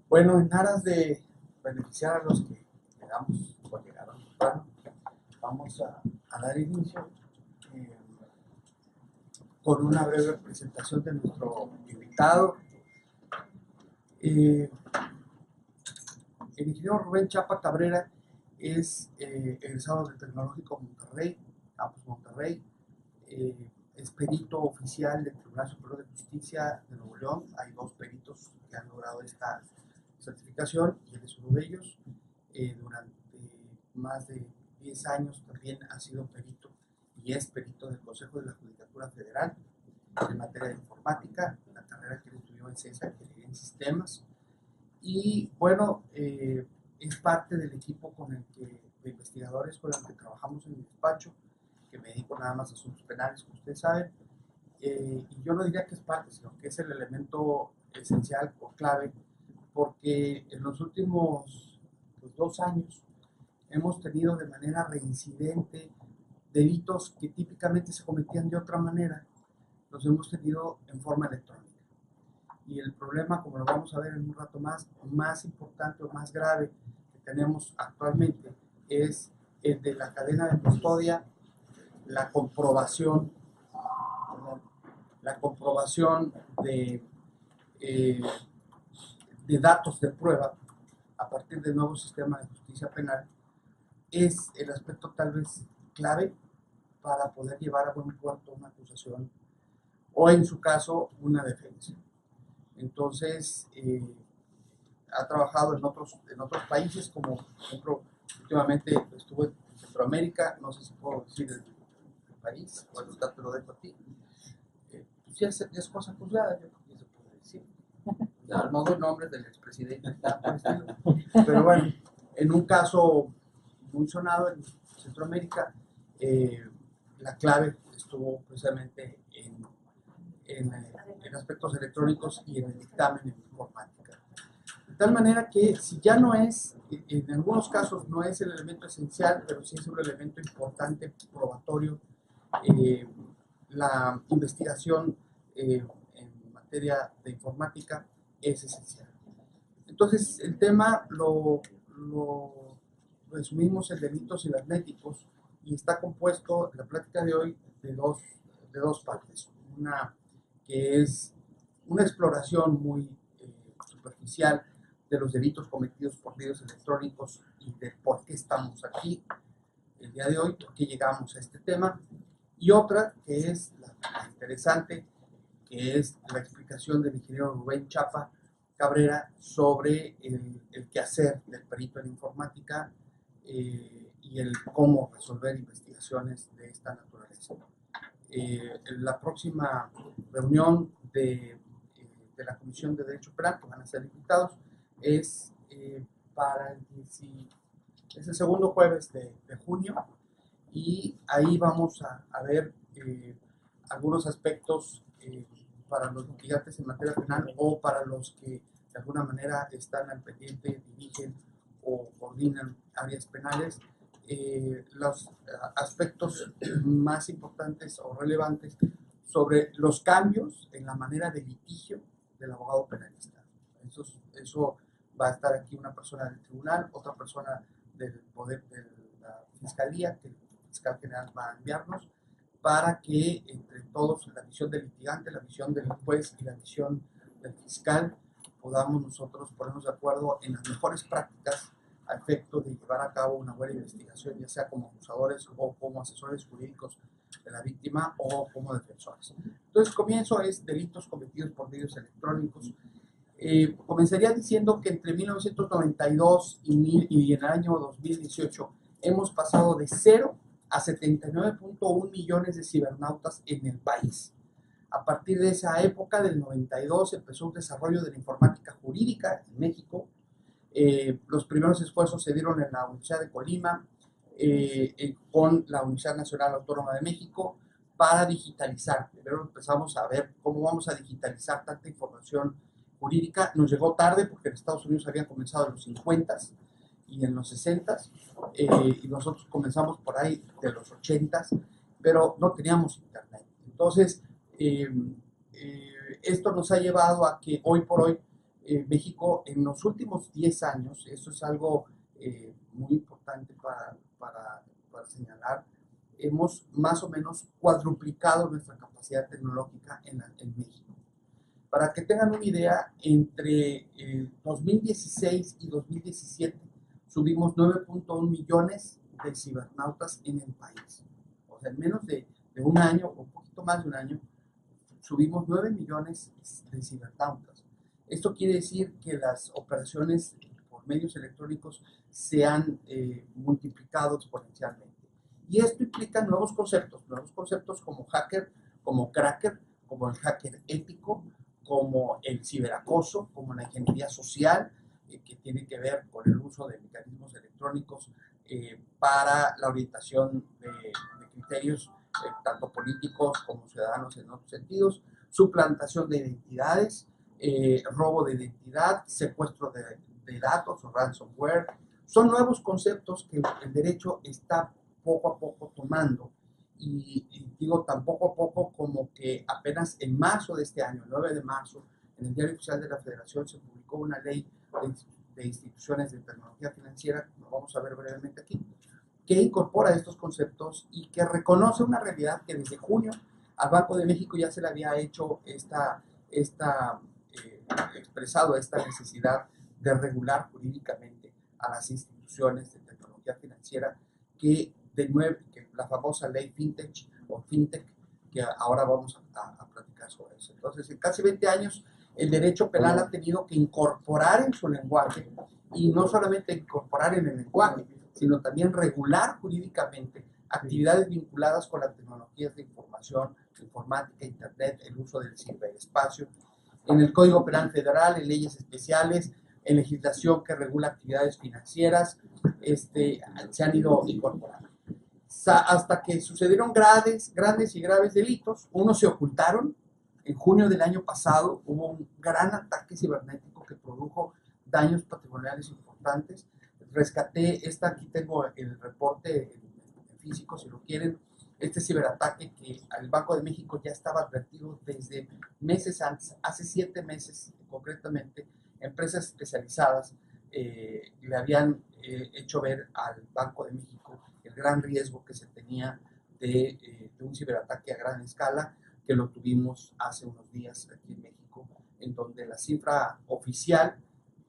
Bueno, en aras de beneficiar a los que llegamos o llegaron temprano, vamos a dar inicio eh, con una breve presentación de nuestro invitado. Eh, el ingeniero Rubén Chapa Cabrera es egresado del Tecnológico Monterrey, Campus Monterrey. Es perito oficial del Tribunal Superior de Justicia de Nuevo León. Hay dos peritos que han logrado esta certificación y él es uno de ellos. Durante más de 10 años también ha sido perito y es perito del Consejo de la Judicatura Federal en materia de informática, la carrera que él estudió en CESA, Ingeniería en Sistemas. Y bueno, es parte del equipo con el que, de investigadores con el que trabajamos en el despacho, que me dedico nada más a asuntos penales, como ustedes saben. Y yo no diría que es parte, sino que es el elemento esencial o clave, porque en los últimos 2 años hemos tenido de manera reincidente delitos que típicamente se cometían de otra manera, los hemos tenido en forma electrónica. Y el problema, como lo vamos a ver en un rato más importante o más grave que tenemos actualmente es el de la cadena de custodia, la comprobación, la comprobación eh, de datos de prueba a partir del nuevo sistema de justicia penal, es el aspecto tal vez clave para poder llevar a buen puerto una acusación o en su caso una defensa. Entonces, ha trabajado en otros países, como por ejemplo, últimamente estuvo en Centroamérica, no sé si puedo decir el país, bueno, te lo dejo a ti. Pues ya es cosa juzgada, yo creo que ya se puede decir. No doy nombres del expresidente, pero bueno, en un caso muy sonado en Centroamérica, la clave estuvo precisamente en aspectos electrónicos y en el dictamen en informática. De tal manera que si ya no es, en algunos casos no es el elemento esencial, pero sí es un elemento importante, probatorio, la investigación en materia de informática es esencial. Entonces, el tema lo resumimos en delitos cibernéticos y está compuesto, la plática de hoy, de dos partes. Una que es una exploración muy superficial de los delitos cometidos por medios electrónicos y de por qué estamos aquí el día de hoy, por qué llegamos a este tema. Y otra que es la interesante, que es la explicación del ingeniero Rubén Chapa Cabrera sobre el quehacer del perito en informática y el cómo resolver investigaciones de esta naturaleza. La próxima reunión de la Comisión de Derecho Penal, que van a ser invitados, es para es el segundo jueves de junio, y ahí vamos a ver algunos aspectos para los litigantes en materia penal o para los que de alguna manera están al pendiente, dirigen o coordinan áreas penales, los aspectos más importantes o relevantes sobre los cambios en la manera de litigio del abogado penalista. Eso va a estar aquí una persona del tribunal, otra persona del poder de la fiscalía, que el fiscal general va a enviarnos, para que entre todos, la visión del litigante, la visión del juez y la visión del fiscal, podamos nosotros ponernos de acuerdo en las mejores prácticas a efecto de llevar a cabo una buena investigación, ya sea como acusadores o como asesores jurídicos de la víctima o como defensores. Entonces, comienzo es delitos cometidos por medios electrónicos. Comenzaría diciendo que entre 1992 y en el año 2018 hemos pasado de 0 a 79.1 millones de cibernautas en el país. A partir de esa época, del 92, empezó un desarrollo de la informática jurídica en México. Los primeros esfuerzos se dieron en la Universidad de Colima, con la Universidad Nacional Autónoma de México, para digitalizar. Primero empezamos a ver cómo vamos a digitalizar tanta información jurídica. Nos llegó tarde porque en Estados Unidos habían comenzado en los 50s y en los 60s, y nosotros comenzamos por ahí de los 80s, pero no teníamos internet. Entonces, esto nos ha llevado a que hoy por hoy México en los últimos 10 años, eso es algo muy importante para señalar, hemos más o menos cuadruplicado nuestra capacidad tecnológica en México. Para que tengan una idea, entre 2016 y 2017 subimos 9.1 millones de cibernautas en el país. O sea, en menos de un año, o un poquito más de un año, subimos 9 millones de cibernautas. Esto quiere decir que las operaciones por medios electrónicos se han multiplicado exponencialmente. Y esto implica nuevos conceptos como hacker, como cracker, como el hacker ético, como el ciberacoso, como la ingeniería social, que tiene que ver con el uso de mecanismos electrónicos para la orientación de criterios tanto políticos como ciudadanos en otros sentidos, suplantación de identidades, robo de identidad, secuestro de datos o ransomware. Son nuevos conceptos que el derecho está poco a poco tomando y digo tan poco a poco como que apenas en marzo de este año, el 9 de marzo, en el Diario Oficial de la Federación se publicó una ley de instituciones de tecnología financiera, lo vamos a ver brevemente aquí, que incorpora estos conceptos y que reconoce una realidad que desde junio al Banco de México ya se le había hecho expresado esta necesidad de regular jurídicamente a las instituciones de tecnología financiera que la famosa ley FinTech, que ahora vamos a platicar sobre eso. Entonces, en casi 20 años, el derecho penal ha tenido que incorporar en su lenguaje, y no solamente incorporar en el lenguaje, sino también regular jurídicamente actividades vinculadas con las tecnologías de información, informática, internet, el uso del ciberespacio, en el Código Penal Federal, en leyes especiales, en legislación que regula actividades financieras, se han ido incorporando. Hasta que sucedieron grandes y graves delitos, unos se ocultaron. En junio del año pasado hubo un gran ataque cibernético que produjo daños patrimoniales importantes. Rescaté aquí tengo el reporte en físico, si lo quieren, este ciberataque que al Banco de México ya estaba advertido desde meses antes, hace 7 meses concretamente, empresas especializadas le habían hecho ver al Banco de México el gran riesgo que se tenía de un ciberataque a gran escala, que lo tuvimos hace unos días aquí en México, en donde la cifra oficial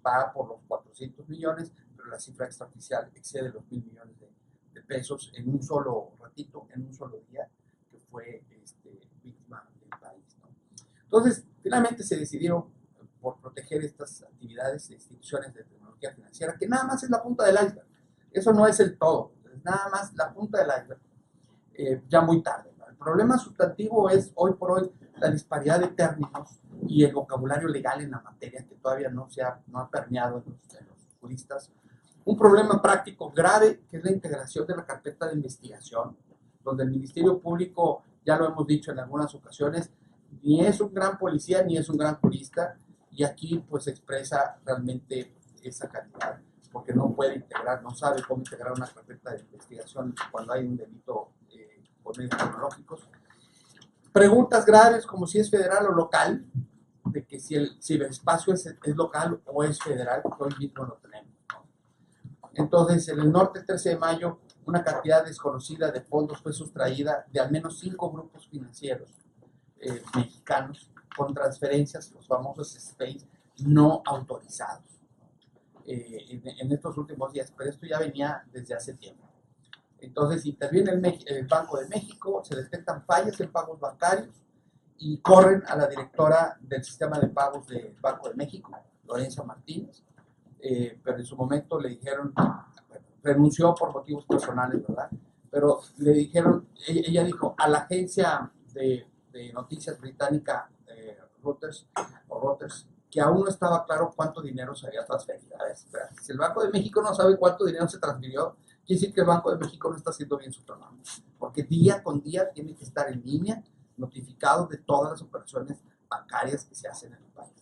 va por los 400 millones, pero la cifra extraoficial excede los 1,000 millones de pesos en un solo ratito, en un solo día, que fue víctima del país, ¿no? Entonces, finalmente se decidieron por proteger estas actividades de instituciones de tecnología financiera, que nada más es la punta del iceberg. Eso no es el todo, es nada más la punta del iceberg, ya muy tarde, ¿no? El problema sustantivo es, hoy por hoy, la disparidad de términos y el vocabulario legal en la materia, que todavía no ha permeado en los juristas. Un problema práctico grave, que es la integración de la carpeta de investigación, donde el Ministerio Público, ya lo hemos dicho en algunas ocasiones, ni es un gran policía ni es un gran jurista, y aquí pues se expresa realmente esa calidad, porque no puede integrar, no sabe cómo integrar una carpeta de investigación cuando hay un delito por medios tecnológicos. Preguntas graves como si es federal o local, de que si el ciberespacio es local o es federal, que hoy mismo lo tenemos, ¿no? Entonces, en el norte, el 13 de mayo, una cantidad desconocida de fondos fue sustraída de al menos 5 grupos financieros mexicanos con transferencias, los famosos SPACE, no autorizados en estos últimos días, pero esto ya venía desde hace tiempo. Entonces interviene el Banco de México, se detectan fallas en pagos bancarios y corren a la directora del sistema de pagos del Banco de México, Lorenza Martínez, pero en su momento le dijeron, bueno, renunció por motivos personales, ¿verdad? Pero le dijeron, ella dijo a la agencia de noticias británica Reuters, que aún no estaba claro cuánto dinero se había transferido. A ver, si el Banco de México no sabe cuánto dinero se transfirió, quiere decir que el Banco de México no está haciendo bien su trabajo, porque día con día tiene que estar en línea, notificado de todas las operaciones bancarias que se hacen en el país.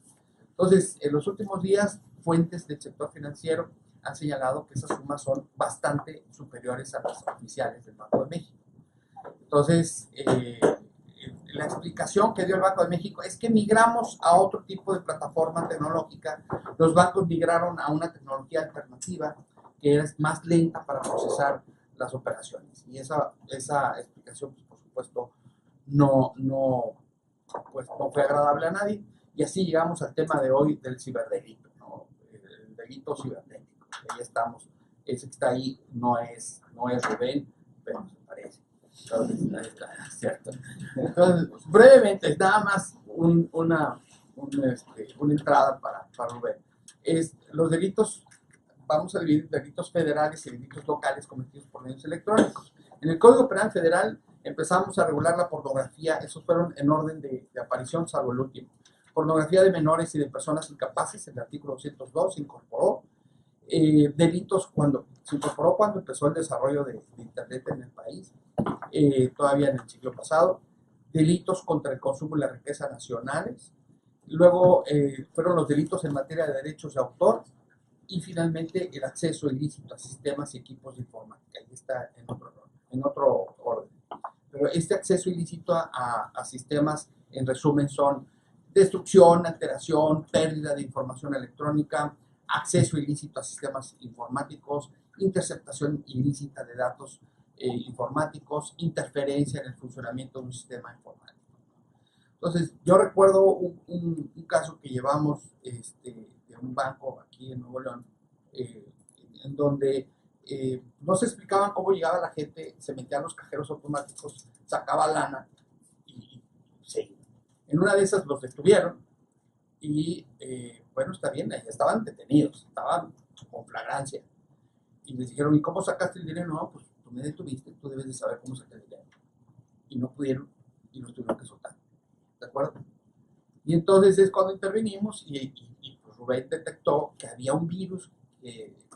Entonces, en los últimos días, fuentes del sector financiero han señalado que esas sumas son bastante superiores a las oficiales del Banco de México. Entonces, la explicación que dio el Banco de México es que migramos a otro tipo de plataforma tecnológica. Los bancos migraron a una tecnología alternativa que es más lenta para procesar las operaciones. Y esa explicación, pues, por supuesto, pues, no fue agradable a nadie. Y así llegamos al tema de hoy del ciberdelito, ¿no? El delito cibernético. Ahí estamos. Ese que está ahí no es Rubén, pero se parece. Entonces, ahí está, ¿cierto? Entonces, brevemente, nada más una entrada para Rubén. Los delitos, vamos a dividir delitos federales y delitos locales cometidos por medios electrónicos. En el Código Penal Federal empezamos a regular la pornografía, esos fueron en orden de aparición, salvo el último. Pornografía de menores y de personas incapaces, el artículo 202 se incorporó. Delitos se incorporó cuando empezó el desarrollo de Internet en el país, todavía en el siglo pasado. Delitos contra el consumo y la riqueza nacionales. Luego fueron los delitos en materia de derechos de autor. Y finalmente el acceso ilícito a sistemas y equipos de informática. Ahí está en otro orden. Pero este acceso ilícito a sistemas, en resumen, son destrucción, alteración, pérdida de información electrónica, acceso ilícito a sistemas informáticos, interceptación ilícita de datos informáticos, interferencia en el funcionamiento de un sistema informático. Entonces, yo recuerdo un caso que llevamos de un banco aquí en Nuevo León, en donde no se explicaban cómo llegaba la gente, se metían los cajeros automáticos, sacaba lana y sí. En una de esas los detuvieron y, bueno, está bien, ahí estaban detenidos, estaban con flagrancia. Y les dijeron, ¿y cómo sacaste el dinero? No, pues tú me detuviste, tú debes de saber cómo sacar el dinero. Y no pudieron y los tuvieron que soltar. ¿De acuerdo? Y entonces es cuando intervenimos y pues Rubén detectó que había un virus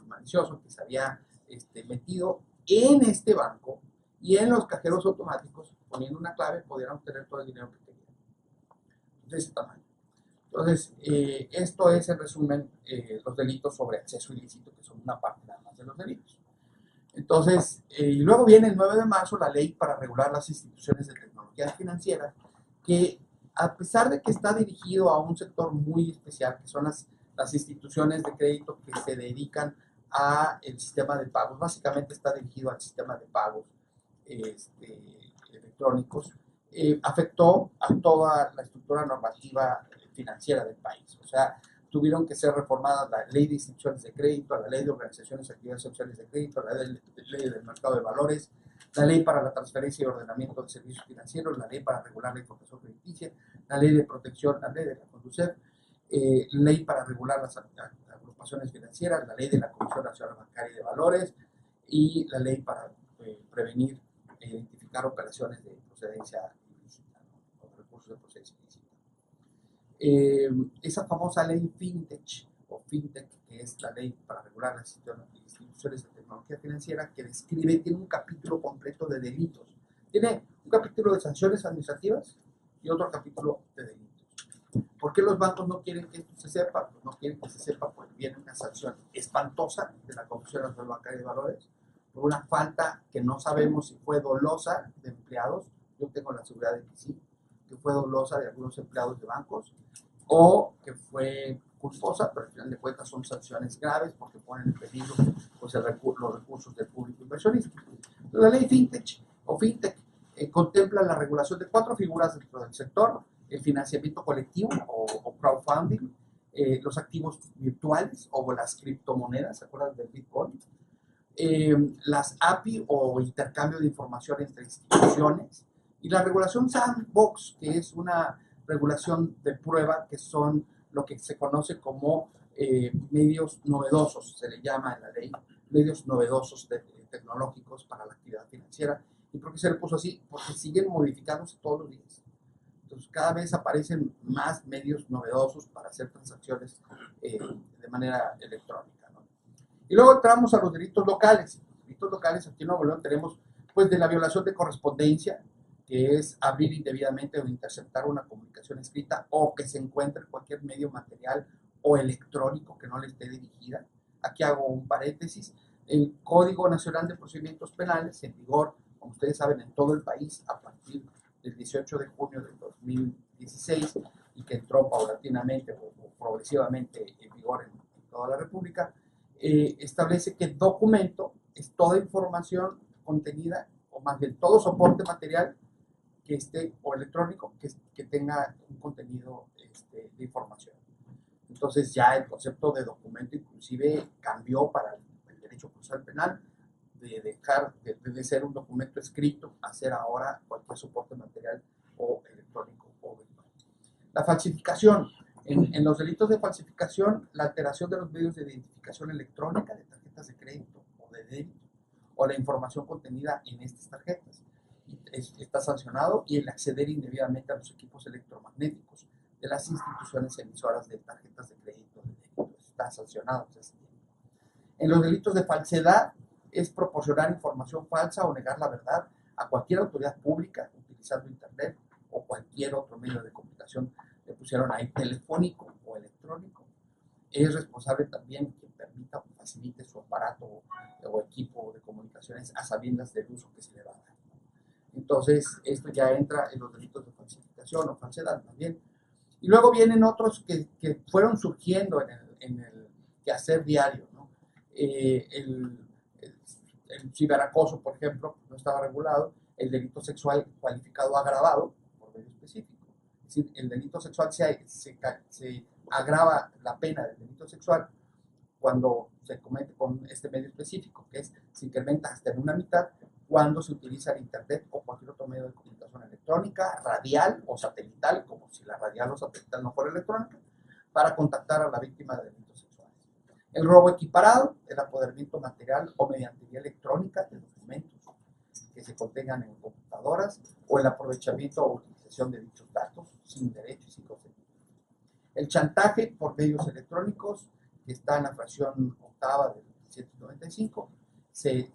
malicioso que se había metido en este banco y en los cajeros automáticos, poniendo una clave, podían obtener todo el dinero que querían. De ese tamaño. Entonces, esto es en resumen los delitos sobre acceso ilícito, que son una parte nada más de los delitos. Entonces, y luego viene el 9 de marzo la ley para regular las instituciones de tecnología financiera, que a pesar de que está dirigido a un sector muy especial, que son las instituciones de crédito que se dedican al sistema de pagos, básicamente está dirigido al sistema de pagos electrónicos, afectó a toda la estructura normativa financiera del país. O sea, tuvieron que ser reformadas la ley de instituciones de crédito, la ley de organizaciones y actividades sociales de crédito, la ley del mercado de valores, la ley para la transferencia y ordenamiento de servicios financieros, la ley para regular la información crediticia, la ley de protección, la ley de la Conducef, ley para regular las agrupaciones financieras, la ley de la Comisión Nacional Bancaria y de Valores y la ley para prevenir e identificar operaciones de procedencia ilícita, ¿no? O recursos de procedencia ilícita. Esa famosa ley FinTech, que es la ley para regular las instituciones de tecnología financiera, que tiene un capítulo completo de delitos. Tiene un capítulo de sanciones administrativas y otro capítulo de delitos. ¿Por qué los bancos no quieren que esto se sepa? Pues no quieren que se sepa porque viene una sanción espantosa de la Comisión Nacional Bancaria de Valores por una falta que no sabemos si fue dolosa de empleados. Yo tengo la seguridad de que sí, que fue dolosa de algunos empleados de bancos, o que fue culposa, pero al final de cuentas son sanciones graves porque ponen en peligro pues, los recursos del público inversionista. La ley FinTech contempla la regulación de 4 figuras dentro del sector: el financiamiento colectivo o crowdfunding, los activos virtuales o las criptomonedas, ¿se acuerdan del Bitcoin? Las API o intercambio de información entre instituciones, y la regulación Sandbox, que es una regulación de prueba, que son lo que se conoce como medios novedosos, se le llama en la ley, medios novedosos tecnológicos para la actividad financiera. ¿Y por qué se le puso así? Porque siguen modificándose todos los días. Entonces, cada vez aparecen más medios novedosos para hacer transacciones de manera electrónica, ¿no? Y luego entramos a los delitos locales. Los delitos locales aquí en Nuevo León tenemos, pues, de la violación de correspondencia, que es abrir indebidamente o interceptar una comunicación escrita o que se encuentre cualquier medio material o electrónico que no le esté dirigida. Aquí hago un paréntesis. El Código Nacional de Procedimientos Penales, en vigor, como ustedes saben, en todo el país a partir del 18 de junio del 2016 y que entró paulatinamente o progresivamente en vigor en toda la República, establece que documento es toda información contenida, o más bien todo soporte material que esté, o electrónico, que tenga un contenido de información. Entonces ya el concepto de documento inclusive cambió para el derecho procesal penal, de dejar de ser un documento escrito a ser ahora cualquier soporte material o electrónico o virtual. La falsificación. En los delitos de falsificación, la alteración de los medios de identificación electrónica de tarjetas de crédito o de débito, o la información contenida en estas tarjetas, está sancionado, y el acceder indebidamente a los equipos electromagnéticos de las instituciones emisoras de tarjetas de crédito o de débito está sancionado. En los delitos de falsedad, es proporcionar información falsa o negar la verdad a cualquier autoridad pública utilizando internet o cualquier otro medio de comunicación, le pusieron ahí telefónico o electrónico. Es responsable también quien permita o facilite su aparato o equipo de comunicaciones a sabiendas del uso que se le va a dar. Entonces, esto ya entra en los delitos de falsificación o falsedad también. Y luego vienen otros que fueron surgiendo en el quehacer diario, ¿no? El ciberacoso, por ejemplo, no estaba regulado. El delito sexual cualificado agravado por medio específico. Es decir, el delito sexual se agrava la pena del delito sexual cuando se comete con este medio específico, que se incrementa hasta en una mitad cuando se utiliza el internet o cualquier otro medio de comunicación electrónica, radial o satelital, como si la radial o satelital no fuera electrónica, para contactar a la víctima de delitos sexuales. El robo equiparado, el apoderamiento material o mediante vía electrónica de documentos que se contengan en computadoras, o el aprovechamiento o utilización de dichos datos sin derecho y sin consentimiento. El chantaje por medios electrónicos, que está en la fracción octava del 195, se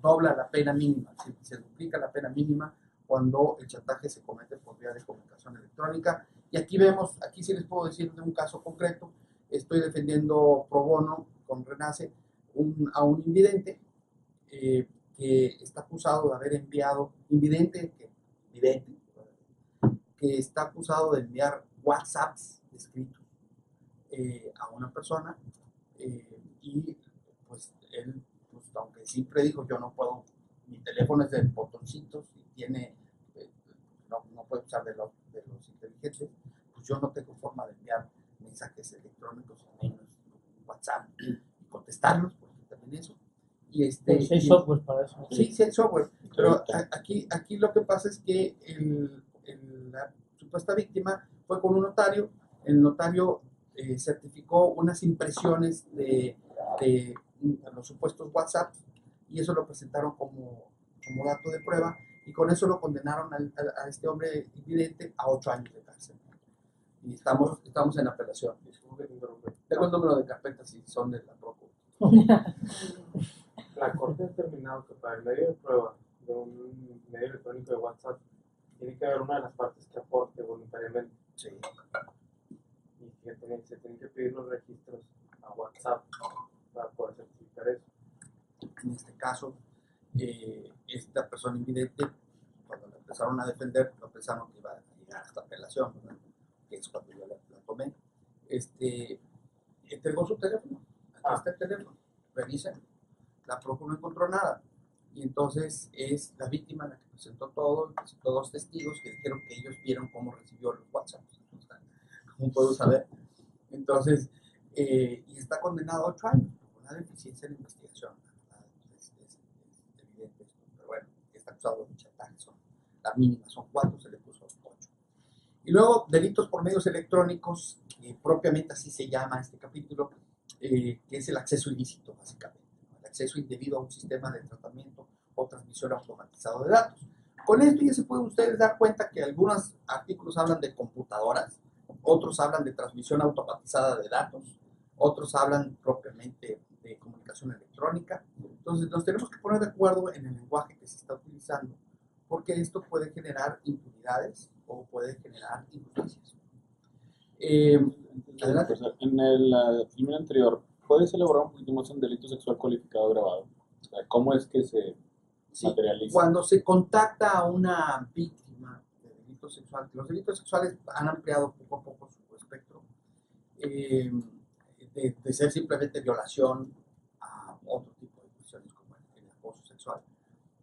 dobla la pena mínima, se duplica la pena mínima cuando el chantaje se comete por vía de comunicación electrónica. Y aquí vemos, aquí sí les puedo decir de un caso concreto. Estoy defendiendo pro bono con Renace a un invidente que está acusado de haber enviado, que está acusado de enviar WhatsApps escritos a una persona, y pues él, pues, aunque siempre dijo yo no puedo, mi teléfono es de botoncitos y tiene, no puede usar de los inteligentes, pues yo no tengo forma de enviar mensajes electrónicos o menos WhatsApp y contestarlos, porque también eso. Y sí hay software para eso. Sí, sí hay software, pero aquí lo que pasa es que la supuesta víctima fue con un notario. El notario certificó unas impresiones de los supuestos WhatsApp, y eso lo presentaron como dato de prueba, y con eso lo condenaron a este hombre invidente a 8 años de cárcel. Y estamos en apelación. Tengo el número de carpetas y son de la Procuraduría. La Corte ha determinado que para el medio de prueba de un medio electrónico de WhatsApp tiene que haber una de las partes que aporte voluntariamente. Sí. Y que se tienen que pedir los registros a WhatsApp para poder certificar eso. En este caso, esta persona invidente, cuando la empezaron a defender, no pensaron que iba a llegar hasta apelación, ¿verdad? Que es cuando yo la tomé. Entregó su teléfono. Aquí está el teléfono. Revisen. La Procuraduría no encontró nada. Y entonces es la víctima la que presentó todo, presentó 2 testigos que dijeron que ellos vieron cómo recibió los WhatsApp. ¿Cómo puedo saber? Entonces, y está condenado a 8 años por una deficiencia en la investigación. Es evidente esto, pero bueno, está acusado de chantaje. La mínima son 4, se le puso 8. Y luego, delitos por medios electrónicos, propiamente así se llama este capítulo, que es el acceso ilícito, básicamente. Acceso indebido a un sistema de tratamiento o transmisión automatizado de datos. Con esto ya se pueden ustedes dar cuenta que algunos artículos hablan de computadoras, otros hablan de transmisión automatizada de datos, otros hablan propiamente de comunicación electrónica. Entonces nos tenemos que poner de acuerdo en el lenguaje que se está utilizando, porque esto puede generar impunidades o puede generar injusticias. Adelante. En el filme anterior, ¿puedes elaborar un poquito más en delito sexual cualificado agravado? O sea, ¿cómo es que se Sí, materializa. cuando se contacta a una víctima de delito sexual, los delitos sexuales han ampliado poco a poco su espectro, eh, de ser simplemente violación a otro tipo de cuestiones como el acoso sexual.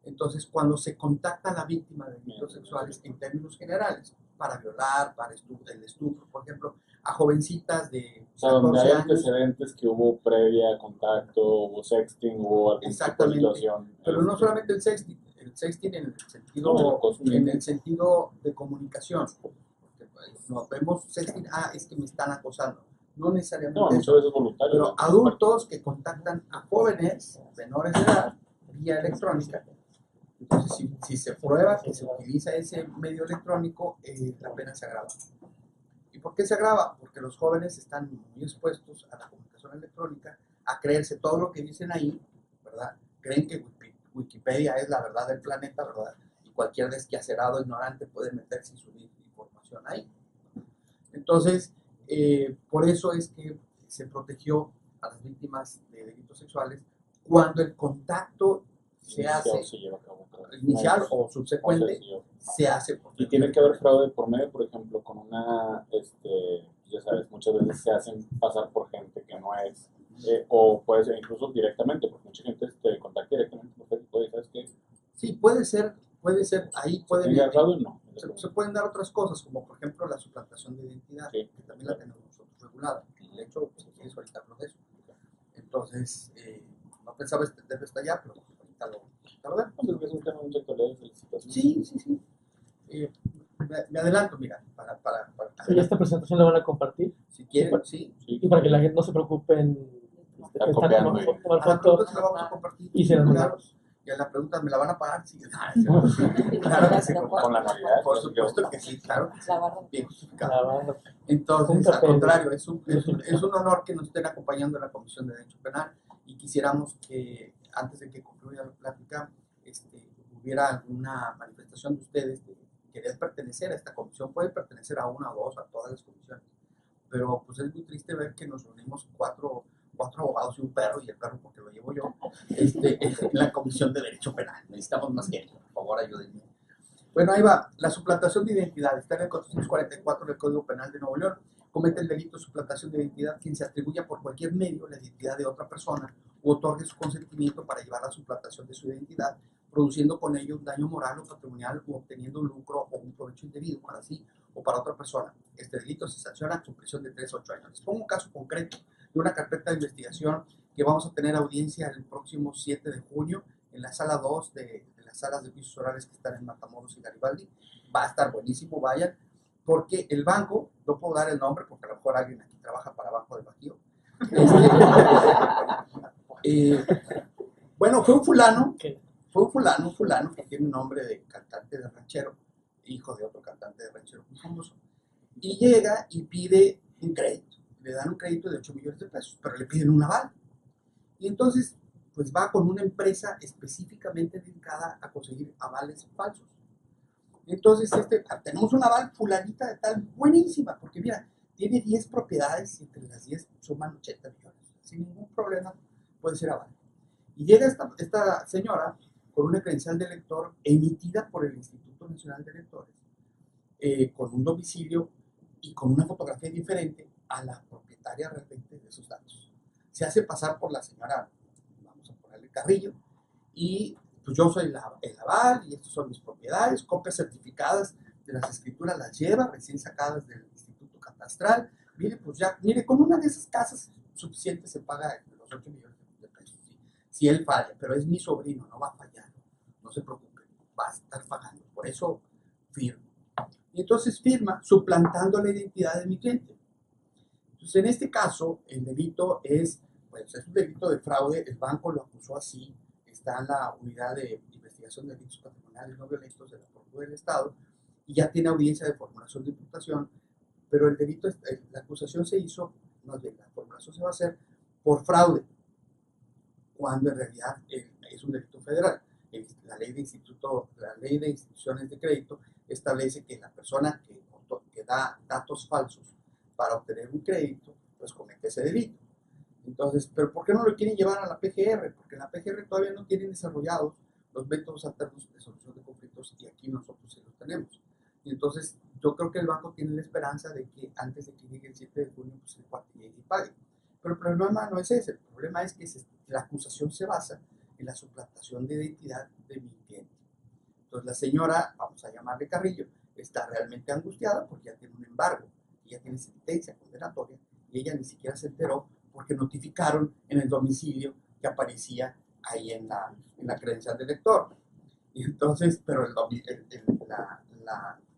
Entonces, cuando se contacta a la víctima de delitos sexuales en términos generales, para violar, para el estupro, por ejemplo, a jovencitas de O sea, donde 14 hay años, antecedentes que hubo previa contacto, hubo sexting, hubo algún tipo de exactamente, situación. pero no solamente el sexting en No, el sentido de comunicación, porque pues, no vemos sexting, es que me están acosando, no necesariamente no, muchas eso, veces voluntario. pero ¿no? adultos que contactan a jóvenes menores de edad vía electrónica. Entonces, si se prueba que se utiliza ese medio electrónico, la pena se agrava. ¿Y por qué se agrava? Porque los jóvenes están muy expuestos a la comunicación electrónica, a creerse todo lo que dicen ahí, ¿verdad? Creen que Wikipedia es la verdad del planeta, ¿verdad? Y cualquier desquacerado ignorante puede meterse y subir información ahí. Entonces, por eso es que se protegió a las víctimas de delitos sexuales cuando el contacto se hace inicial o subsecuente, se hace por y tiene que haber fraude por medio, por ejemplo, con una, ya sabes, muchas veces se hacen pasar por gente que no es, o puede ser incluso directamente, porque mucha gente te contacta directamente por Facebook, ¿sabes qué? Sí, puede ser, ahí pueden, fraude, no. se pueden dar otras cosas, como por ejemplo la suplantación de identidad, sí, que también la tenemos nosotros regulada. De hecho, si quieres ahorita hablo de eso. Entonces, no pensaba extenderlo hasta allá, pero ahorita lo vemos. Pues es un tema de actualidad de felicitación. Sí. Me adelanto, mira, para ¿Y esta presentación la van a compartir? Si quieren, sí. Y para que la gente no se preocupe en estar copiando. A la pregunta se la vamos a compartir. Y se las mandamos. Y a la pregunta, ¿me la van a pagar? Sí, claro que sí. Con la Navidad. Por supuesto que sí, claro. Bien justificado. La Entonces, al contrario, es un honor que nos estén acompañando en la Comisión de Derecho Penal y quisiéramos que, antes de que concluya la plática, hubiera alguna manifestación de ustedes de querer pertenecer a esta comisión. Pueden pertenecer a una o dos, a todas las comisiones, pero pues es muy triste ver que nos reunimos cuatro abogados y un perro, y el perro porque lo llevo yo, en la Comisión de Derecho Penal. Necesitamos más gente, por favor, ayúdenme. Bueno, ahí va. La suplantación de identidad está en el 444 del Código Penal de Nuevo León. Comete el delito de suplantación de identidad quien se atribuya por cualquier medio la identidad de otra persona o otorgue su consentimiento para llevar a la suplantación de su identidad, produciendo con ello un daño moral o patrimonial o obteniendo un lucro o un provecho indebido para sí o para otra persona. Este delito se sanciona con prisión de 3 a 8 años. Les pongo un caso concreto de una carpeta de investigación que vamos a tener audiencia el próximo 7 de junio en la sala 2 de las salas de juicios orales que están en Matamoros y Garibaldi. Va a estar buenísimo, vayan, porque el banco, no puedo dar el nombre porque a lo mejor alguien aquí trabaja para Banco del Bajío. Bueno, fue un fulano que tiene un nombre de cantante de ranchero, hijo de otro cantante de ranchero muy famoso, y llega y pide un crédito. Le dan un crédito de 8 millones de pesos, pero le piden un aval. Y entonces, pues va con una empresa específicamente dedicada a conseguir avales falsos. Y entonces, tenemos un aval fulanita de tal, buenísima, porque mira, tiene 10 propiedades y entre las 10 suman 80 millones. Sin ningún problema puede ser aval. Y llega esta señora con una credencial de lector emitida por el Instituto Nacional de Electores, con un domicilio y con una fotografía diferente a la propietaria realmente de esos datos. Se hace pasar por la señora, vamos a ponerle Carrillo, y pues yo soy el aval y estas son mis propiedades, copias certificadas de las escrituras las lleva, recién sacadas del Instituto Catastral. Mire, pues ya, con una de esas casas suficiente se paga los 8 millones de pesos. Si él falla, pero es mi sobrino, no va a fallar, no se preocupe, va a estar pagando, por eso firmo. Y entonces firma suplantando la identidad de mi cliente. Entonces, en este caso, el delito es un delito de fraude, el banco lo acusó así, está en la unidad de investigación de delitos patrimoniales no violentos de la Procuraduría del Estado, y ya tiene audiencia de formulación de imputación, pero el delito, la acusación se hizo, más bien, la formulación se va a hacer por fraude, cuando en realidad es un delito federal. La ley de instituciones de crédito establece que la persona que da datos falsos para obtener un crédito, pues comete ese delito. Entonces, ¿pero por qué no lo quieren llevar a la PGR? Porque en la PGR todavía no tienen desarrollados los métodos alternos de solución de conflictos y aquí nosotros sí los tenemos. Y entonces yo creo que el banco tiene la esperanza de que antes de que llegue el 7 de junio, pues el cuate llegue y pague. Pero el problema no es ese, el problema es que la acusación se basa en la suplantación de identidad de mi cliente. Entonces la señora, vamos a llamarle Carrillo, está realmente angustiada porque ya tiene un embargo, ya tiene sentencia condenatoria y ella ni siquiera se enteró porque notificaron en el domicilio que aparecía ahí en la credencial del lector. Y entonces, pero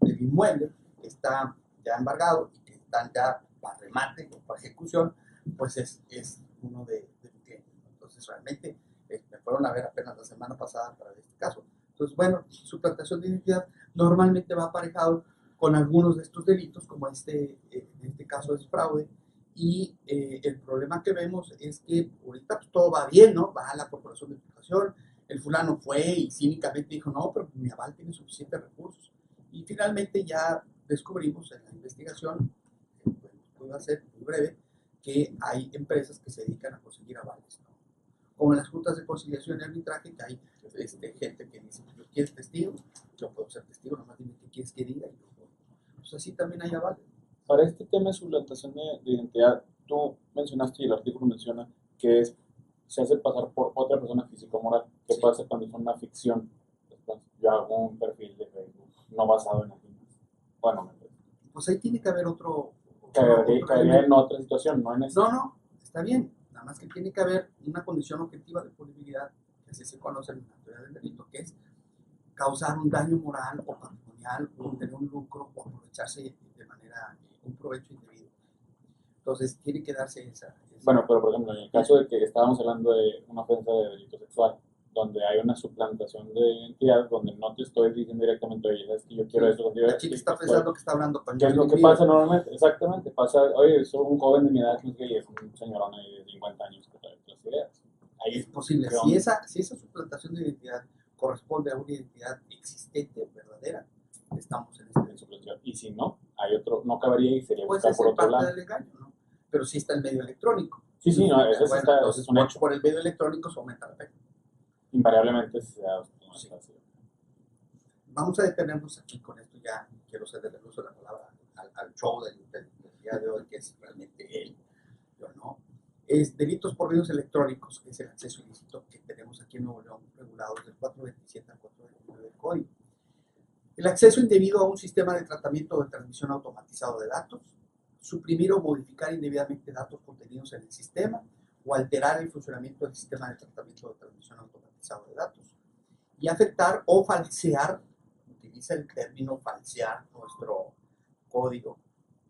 el inmueble que está ya embargado y que están ya para remate o para ejecución, pues es uno de mi cliente. Entonces realmente me fueron a ver apenas la semana pasada para este caso. Entonces, bueno, suplantación de identidad normalmente va aparejado con algunos de estos delitos, como en este caso es fraude, y el problema que vemos es que ahorita pues, todo va bien, ¿no? Va a la Corporación de Educación, el fulano fue y cínicamente dijo, no, pero mi aval tiene suficientes recursos. Y finalmente ya descubrimos en la investigación, que puede ser muy breve, que hay empresas que se dedican a conseguir avales, ¿no? Como en las juntas de conciliación y arbitraje, que hay gente que dice, yo quiero testigo, yo puedo ser testigo, nomás dime qué quieres que diga, y yo puedo. Pues así también hay avales. Para este tema de suplantación de identidad, tú mencionaste y el artículo menciona que se hace pasar por otra persona física o moral. ¿Qué Sí. pasa cuando es una ficción? Entonces, yo hago un perfil de Facebook no basado en alguien más. Bueno, Pues ahí tiene que haber otro caería en otra situación, no en esta. No, está bien. Nada más que tiene que haber una condición objetiva de punibilidad, que así se conoce en la teoría del delito, que es causar un daño moral o patrimonial o tener un lucro o aprovecharse de manera, un provecho indebido. Entonces, tiene que darse esa. Bueno, pero por ejemplo, en el caso de que estábamos hablando de una ofensa de delito sexual, donde hay una suplantación de identidad, donde no te estoy diciendo directamente, oye, es que yo quiero esto contigo. La chica está pensando que está hablando con ¿Qué es lo que pasa normalmente? Exactamente, pasa, oye, soy un joven de mi edad, que es un señorón ahí de 50 años que trae otras ideas. Ahí es posible. Si esa suplantación de identidad corresponde a una identidad existente, verdadera, estamos en en suplantación. Y si no, hay otro, no cabería y sería pues buscar es por otro parte lado. del engaño, ¿no? Pero sí está el medio electrónico. Sí, sí, no, eso bueno, está, entonces, es un hecho. por el medio electrónico se aumenta la pena. Invariablemente se da Sí. Vamos a detenernos aquí con esto ya. Quiero ceder el uso de la palabra al show del día de hoy, que es realmente él, yo no. Es delitos por medios electrónicos, que es el acceso ilícito que tenemos aquí en Nuevo León, regulados del 427 al 429 del Código. El acceso indebido a un sistema de tratamiento de transmisión automatizado de datos, suprimir o modificar indebidamente datos contenidos en el sistema o alterar el funcionamiento del sistema de tratamiento de transmisión automatizado de datos, y afectar o falsear, utiliza el término falsear nuestro código,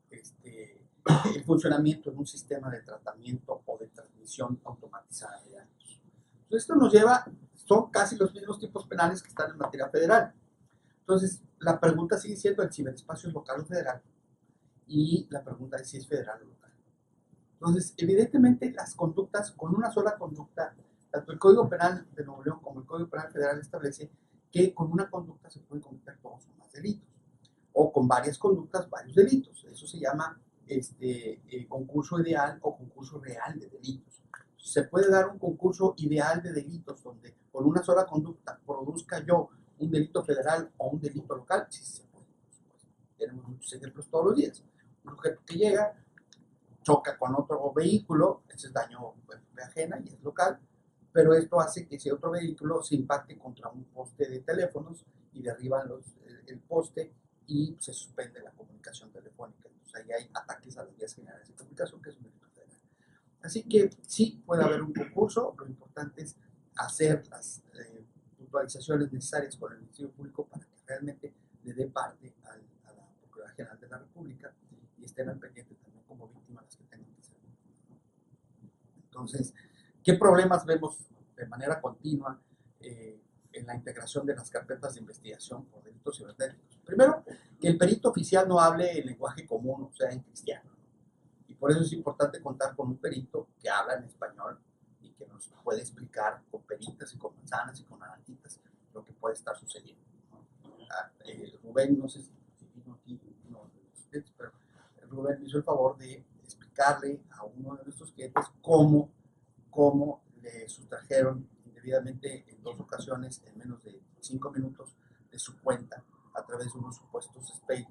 el funcionamiento de un sistema de tratamiento o de transmisión automatizada de datos. Entonces, esto nos lleva, son casi los mismos tipos penales que están en materia federal. Entonces, la pregunta sigue siendo el ciberespacio es local o federal, y la pregunta es si es federal o local. Entonces, evidentemente, las conductas, con una sola conducta, tanto el Código Penal de Nuevo León como el Código Penal Federal establece que con una conducta se pueden cometer dos o más delitos, o con varias conductas, varios delitos. Eso se llama concurso ideal o concurso real de delitos. Se puede dar un concurso ideal de delitos donde con una sola conducta produzca yo un delito federal o un delito local. Sí, se puede, por supuesto. Tenemos muchos ejemplos todos los días. Un sujeto que llega, choca con otro vehículo, ese es daño de ajena y es local, pero esto hace que ese otro vehículo se impacte contra un poste de teléfonos y derriban el poste y se suspende la comunicación telefónica. Entonces ahí hay ataques a las vías generales de comunicación, que es un delito federal. Así que sí puede haber un concurso, lo importante es hacer las puntualizaciones necesarias con el Ministerio Público para que realmente le dé parte a la Procuraduría General de la República y estén al pendiente también como víctimas las que tengan que ser. Entonces, ¿qué problemas vemos de manera continua en la integración de las carpetas de investigación por delitos cibernéticos? Primero, que el perito oficial no hable en lenguaje común, o sea, en cristiano. Y por eso es importante contar con un perito que habla en español y que nos puede explicar con peritas y con manzanas y con naranjitas lo que puede estar sucediendo, ¿no? Rubén, no sé si vino aquí, pero Rubén me hizo el favor de explicarle a uno de nuestros clientes cómo le sustrajeron indebidamente indebidamente en 2 ocasiones, en menos de 5 minutos, de su cuenta a través de unos supuestos spam.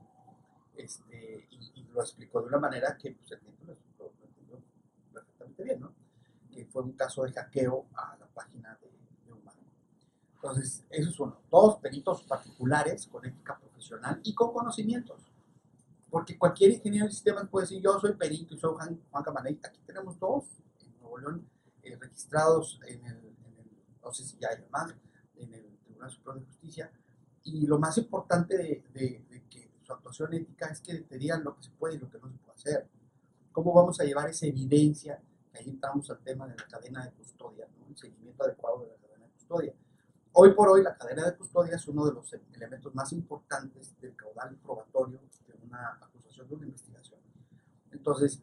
Y lo explicó de una manera que pues, el cliente lo entendió perfectamente bien, ¿no? Que fue un caso de hackeo a la página de un banco. Entonces, esos son todos peritos particulares con ética profesional y con conocimientos. Porque cualquier ingeniero de sistemas puede decir, yo soy perito y soy Juan Camaney. Aquí tenemos dos en Nuevo León registrados no sé si ya hay más, en el Tribunal Superior de Justicia. Y lo más importante de que su actuación ética es que te digan lo que se puede y lo que no se puede hacer. ¿Cómo vamos a llevar esa evidencia? Que ahí entramos al tema de la cadena de custodia, ¿no? El seguimiento adecuado de la cadena de custodia. Hoy por hoy, la cadena de custodia es uno de los elementos más importantes del caudal probatorio de una acusación, de una investigación. Entonces,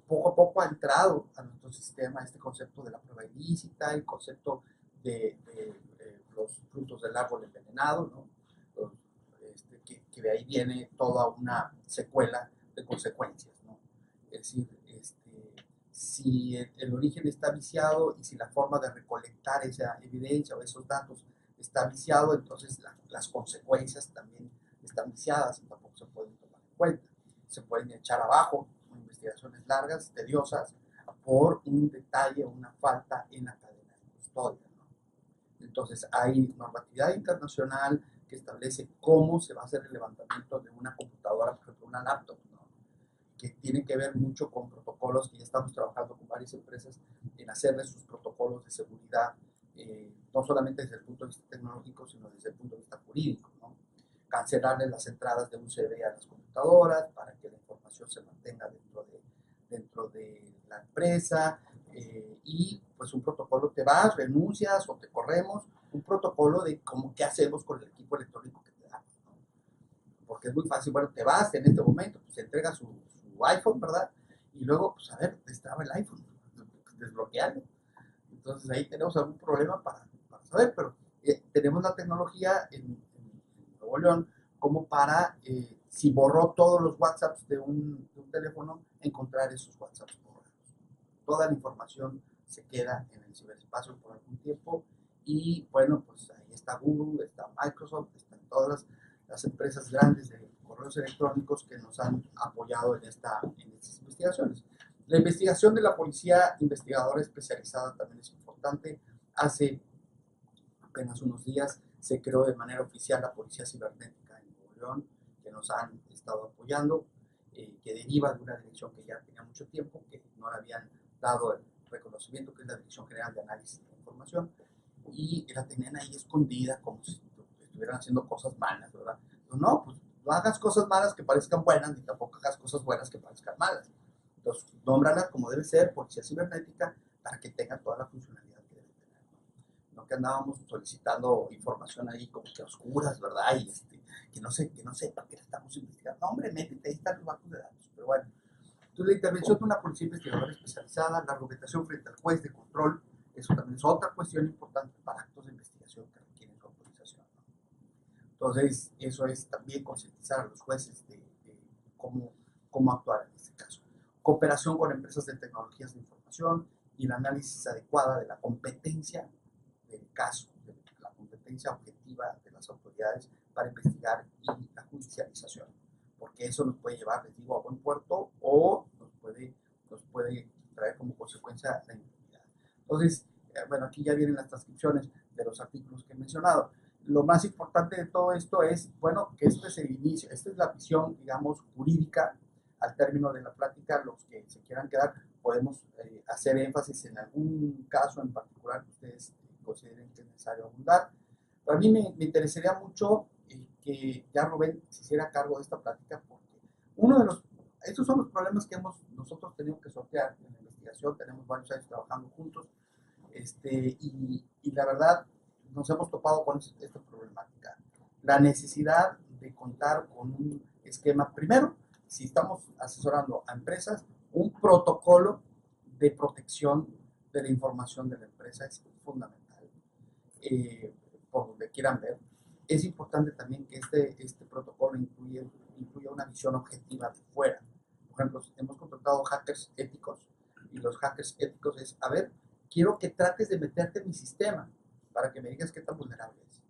poco a poco ha entrado a nuestro sistema este concepto de la prueba ilícita, el concepto de los frutos del árbol envenenado, ¿no? Que de ahí viene toda una secuela de consecuencias, ¿no? Es decir, si el origen está viciado y si la forma de recolectar esa evidencia o esos datos está viciado, entonces las consecuencias también están viciadas y tampoco se pueden tomar en cuenta. Se pueden echar abajo investigaciones largas, tediosas, por un detalle o una falta en la cadena de custodia, ¿no? Entonces hay normatividad internacional que establece cómo se va a hacer el levantamiento de una computadora, por ejemplo, una laptop, ¿no? Que tiene que ver mucho con protocolos que ya estamos trabajando con varias empresas en hacerles sus protocolos de seguridad, no solamente desde el punto de vista tecnológico, sino desde el punto de vista jurídico, ¿no? Cancelarles las entradas de USB a las computadoras para que la información se mantenga dentro de la empresa, y pues un protocolo, te vas, renuncias o te corremos, un protocolo de cómo qué hacemos con el equipo electrónico que te damos, ¿no? Porque es muy fácil, bueno, te vas en este momento, pues entrega su iPhone, ¿verdad? Y luego, pues a ver, destraba el iPhone, desbloquearlo. Entonces ahí tenemos algún problema para saber, pero tenemos la tecnología en Nuevo León como para, si borró todos los WhatsApps de un teléfono, encontrar esos WhatsApps borrados. Toda la información se queda en el ciberespacio por algún tiempo y bueno, pues ahí está Google, está Microsoft, están todas las empresas grandes de correos electrónicos que nos han apoyado en estas investigaciones. La investigación de la policía investigadora especializada también es importante. Hace apenas unos días se creó de manera oficial la Policía Cibernética en Nuevo León, que nos han estado apoyando, que deriva de una dirección que ya tenía mucho tiempo, que no le habían dado el reconocimiento, que es la Dirección General de Análisis de Información, y la tenían ahí escondida como si estuvieran haciendo cosas malas, ¿verdad? Pues no, pues no hagas cosas malas que parezcan buenas, ni tampoco hagas cosas buenas que parezcan malas. Entonces, nómbrala como debe ser, Policía Cibernética, para que tenga toda la funcionalidad que debe tener, ¿no? No que andábamos solicitando información ahí como que a oscuras, ¿verdad? Y que no sepa que la estamos investigando. No, hombre, métete, ahí están los bancos de datos. Pero bueno, entonces la intervención de una policía investigadora especializada, la argumentación frente al juez de control, eso también es otra cuestión importante para actos de investigación que requieren su autorización, ¿no? Entonces, eso es también concientizar a los jueces de cómo actuar en este caso. Cooperación con empresas de tecnologías de información y el análisis adecuada de la competencia del caso, de la competencia objetiva de las autoridades para investigar y la judicialización, porque eso nos puede llevar, les digo, a buen puerto o nos puede traer como consecuencia la impunidad. Entonces, bueno, aquí ya vienen las transcripciones de los artículos que he mencionado. Lo más importante de todo esto es, bueno, que este es el inicio, esta es la visión, digamos, jurídica. Al término de la plática, los que se quieran quedar, podemos hacer énfasis en algún caso en particular que ustedes consideren que es necesario abundar. Para mí me interesaría mucho que ya Rubén se hiciera cargo de esta plática, porque estos son los problemas que nosotros tenido que sortear en la investigación. Tenemos varios años trabajando juntos, y la verdad nos hemos topado con esta problemática. La necesidad de contar con un esquema, primero, si estamos asesorando a empresas, un protocolo de protección de la información de la empresa es fundamental, por donde quieran ver. Es importante también que este protocolo incluya una visión objetiva de fuera. Por ejemplo, hemos contratado hackers éticos, y los hackers éticos es, a ver, quiero que trates de meterte en mi sistema para que me digas qué tan vulnerable es.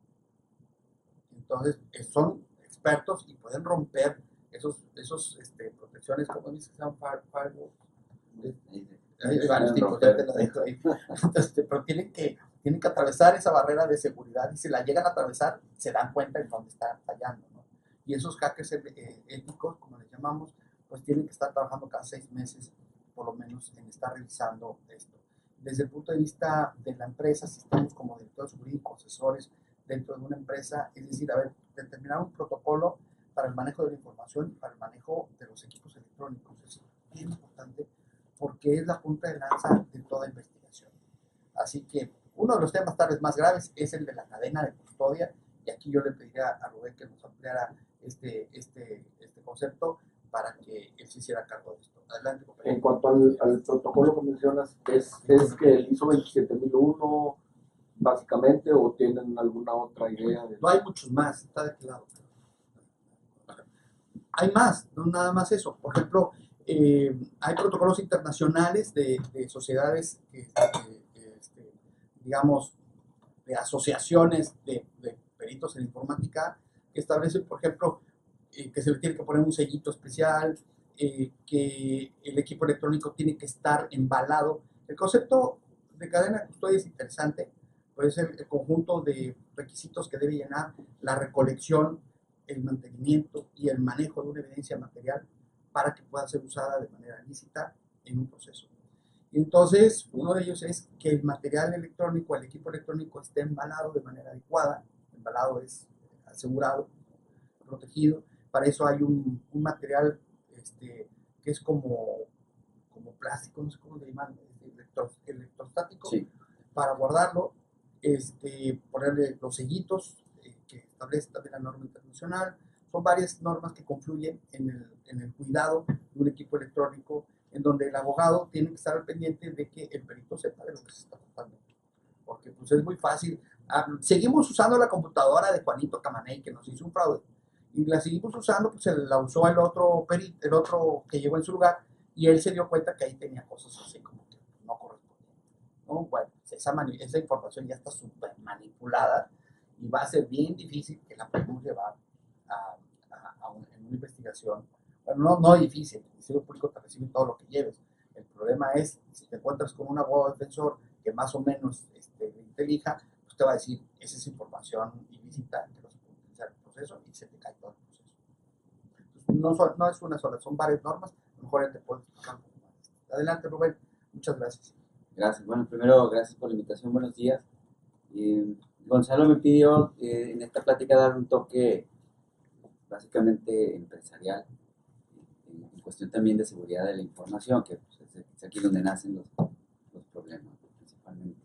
Entonces, son expertos y pueden romper esos protecciones, como dices, que se llaman firewalls. Hay varios tipos, ya te lo dejo ahí. Entonces, pero tienen que atravesar esa barrera de seguridad, y si la llegan a atravesar, se dan cuenta en dónde están fallando, ¿no? Y esos hackers éticos, como les llamamos, pues tienen que estar trabajando cada 6 meses, por lo menos, en estar revisando esto. Desde el punto de vista de la empresa, si estamos como directores jurídicos, asesores dentro de una empresa, es decir, a ver, determinar un protocolo para el manejo de la información y para el manejo de los equipos electrónicos. Es bien importante porque es la punta de lanza de toda investigación. Así que uno de los temas tal vez más graves es el de la cadena de custodia, y aquí yo le pediría a Rubén que nos ampliara este concepto para que él se hiciera cargo de esto. Adelante, compañero. En cuanto al protocolo que mencionas, ¿es que el ISO 27001 básicamente, o tienen alguna otra idea? No hay muchos más, está de qué lado. Hay más, no nada más eso. Por ejemplo, hay protocolos internacionales de sociedades, digamos, de asociaciones de peritos en informática, que establecen, por ejemplo, que se le tiene que poner un sellito especial, que el equipo electrónico tiene que estar embalado. El concepto de cadena de custodia es interesante, puede ser el conjunto de requisitos que debe llenar la recolección, el mantenimiento y el manejo de una evidencia material para que pueda ser usada de manera lícita en un proceso. Y entonces, uno de ellos es que el material electrónico, el equipo electrónico esté embalado de manera adecuada. El embalado es asegurado, protegido. Para eso hay un material que es como plástico, no sé cómo le llaman, electrostático, sí, para guardarlo, ponerle los sellitos que establece también la norma internacional. Son varias normas que confluyen en el cuidado de un equipo electrónico, en donde el abogado tiene que estar al pendiente de que el perito sepa de lo que se está tratando. Porque pues es muy fácil. Seguimos usando la computadora de Juanito Camaney, que nos hizo un fraude, y la seguimos usando, pues la usó el otro que llegó en su lugar, y él se dio cuenta que ahí tenía cosas así como que no correspondían, ¿no? Bueno, esa información ya está súper manipulada, y va a ser bien difícil que la podamos llevar en una investigación. Bueno, no difícil, el Ministerio Público te recibe todo lo que lleves. El problema es, si te encuentras con un abogado defensor que más o menos te elija, pues te va a decir, esa es información ilícita que no se puede utilizar en el proceso, y se te cae todo el proceso. Entonces, no es una sola, son varias normas. A lo mejor él te puede explicar un poco más. Adelante, Rubén. Muchas gracias. Gracias. Bueno, primero, gracias por la invitación. Buenos días. Gonzalo me pidió en esta plática dar un toque básicamente empresarial, en cuestión también de seguridad de la información, que pues, es aquí donde nacen los problemas principalmente.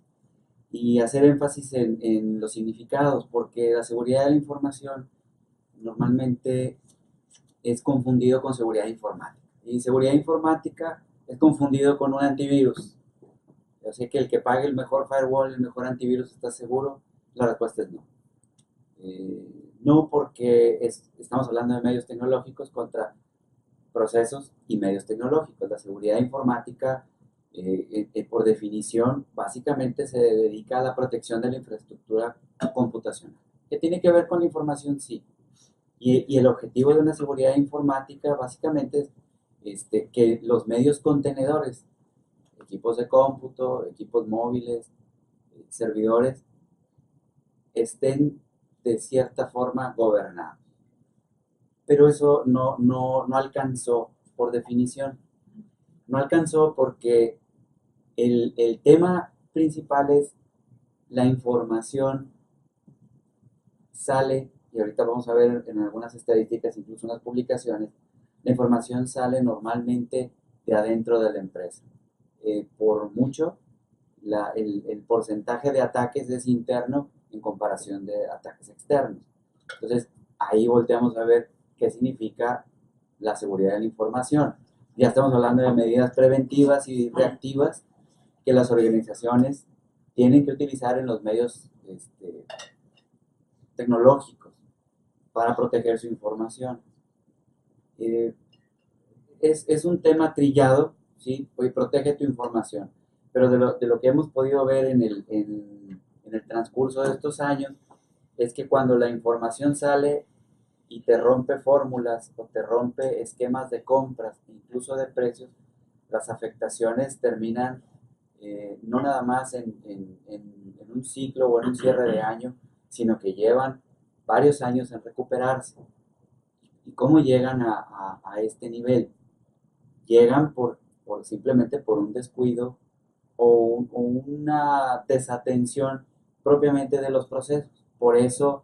Y hacer énfasis en los significados, porque la seguridad de la información normalmente es confundido con seguridad informática. Y seguridad informática es confundido con un antivirus. Yo sé que el que pague el mejor firewall, el mejor antivirus, ¿está seguro? La respuesta es no. No, porque estamos hablando de medios tecnológicos contra procesos y medios tecnológicos. La seguridad informática, por definición, básicamente se dedica a la protección de la infraestructura computacional. ¿Qué tiene que ver con la información? Sí. Y el objetivo de una seguridad informática básicamente es que los medios contenedores, equipos de cómputo, equipos móviles, servidores, estén de cierta forma gobernados. Pero eso no alcanzó por definición. No alcanzó porque el tema principal es la información sale, y ahorita vamos a ver en algunas estadísticas, incluso unas publicaciones, la información sale normalmente de adentro de la empresa. Por mucho, el porcentaje de ataques es interno en comparación de ataques externos. Entonces, ahí volteamos a ver qué significa la seguridad de la información. Ya estamos hablando de medidas preventivas y reactivas que las organizaciones tienen que utilizar en los medios tecnológicos para proteger su información. Es un tema trillado, ¿sí? Pues protege tu información. pero de lo que hemos podido ver en el transcurso de estos años, es que cuando la información sale y te rompe fórmulas o te rompe esquemas de compras, incluso de precios, las afectaciones terminan no nada más en un ciclo o en un cierre de año, sino que llevan varios años en recuperarse. ¿Y cómo llegan a este nivel? Llegan simplemente por un descuido o una desatención propiamente de los procesos. Por eso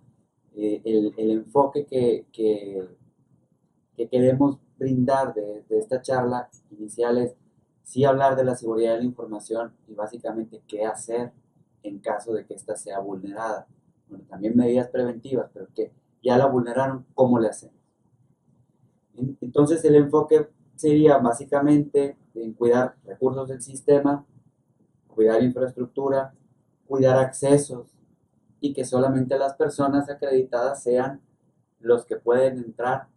el enfoque que queremos brindar de esta charla inicial es sí hablar de la seguridad de la información y básicamente qué hacer en caso de que ésta sea vulnerada. Bueno, también medidas preventivas, pero que ya la vulneraron, ¿cómo le hacemos? Entonces el enfoque sería básicamente en cuidar recursos del sistema, cuidar infraestructura, cuidar accesos y que solamente las personas acreditadas sean los que pueden entrar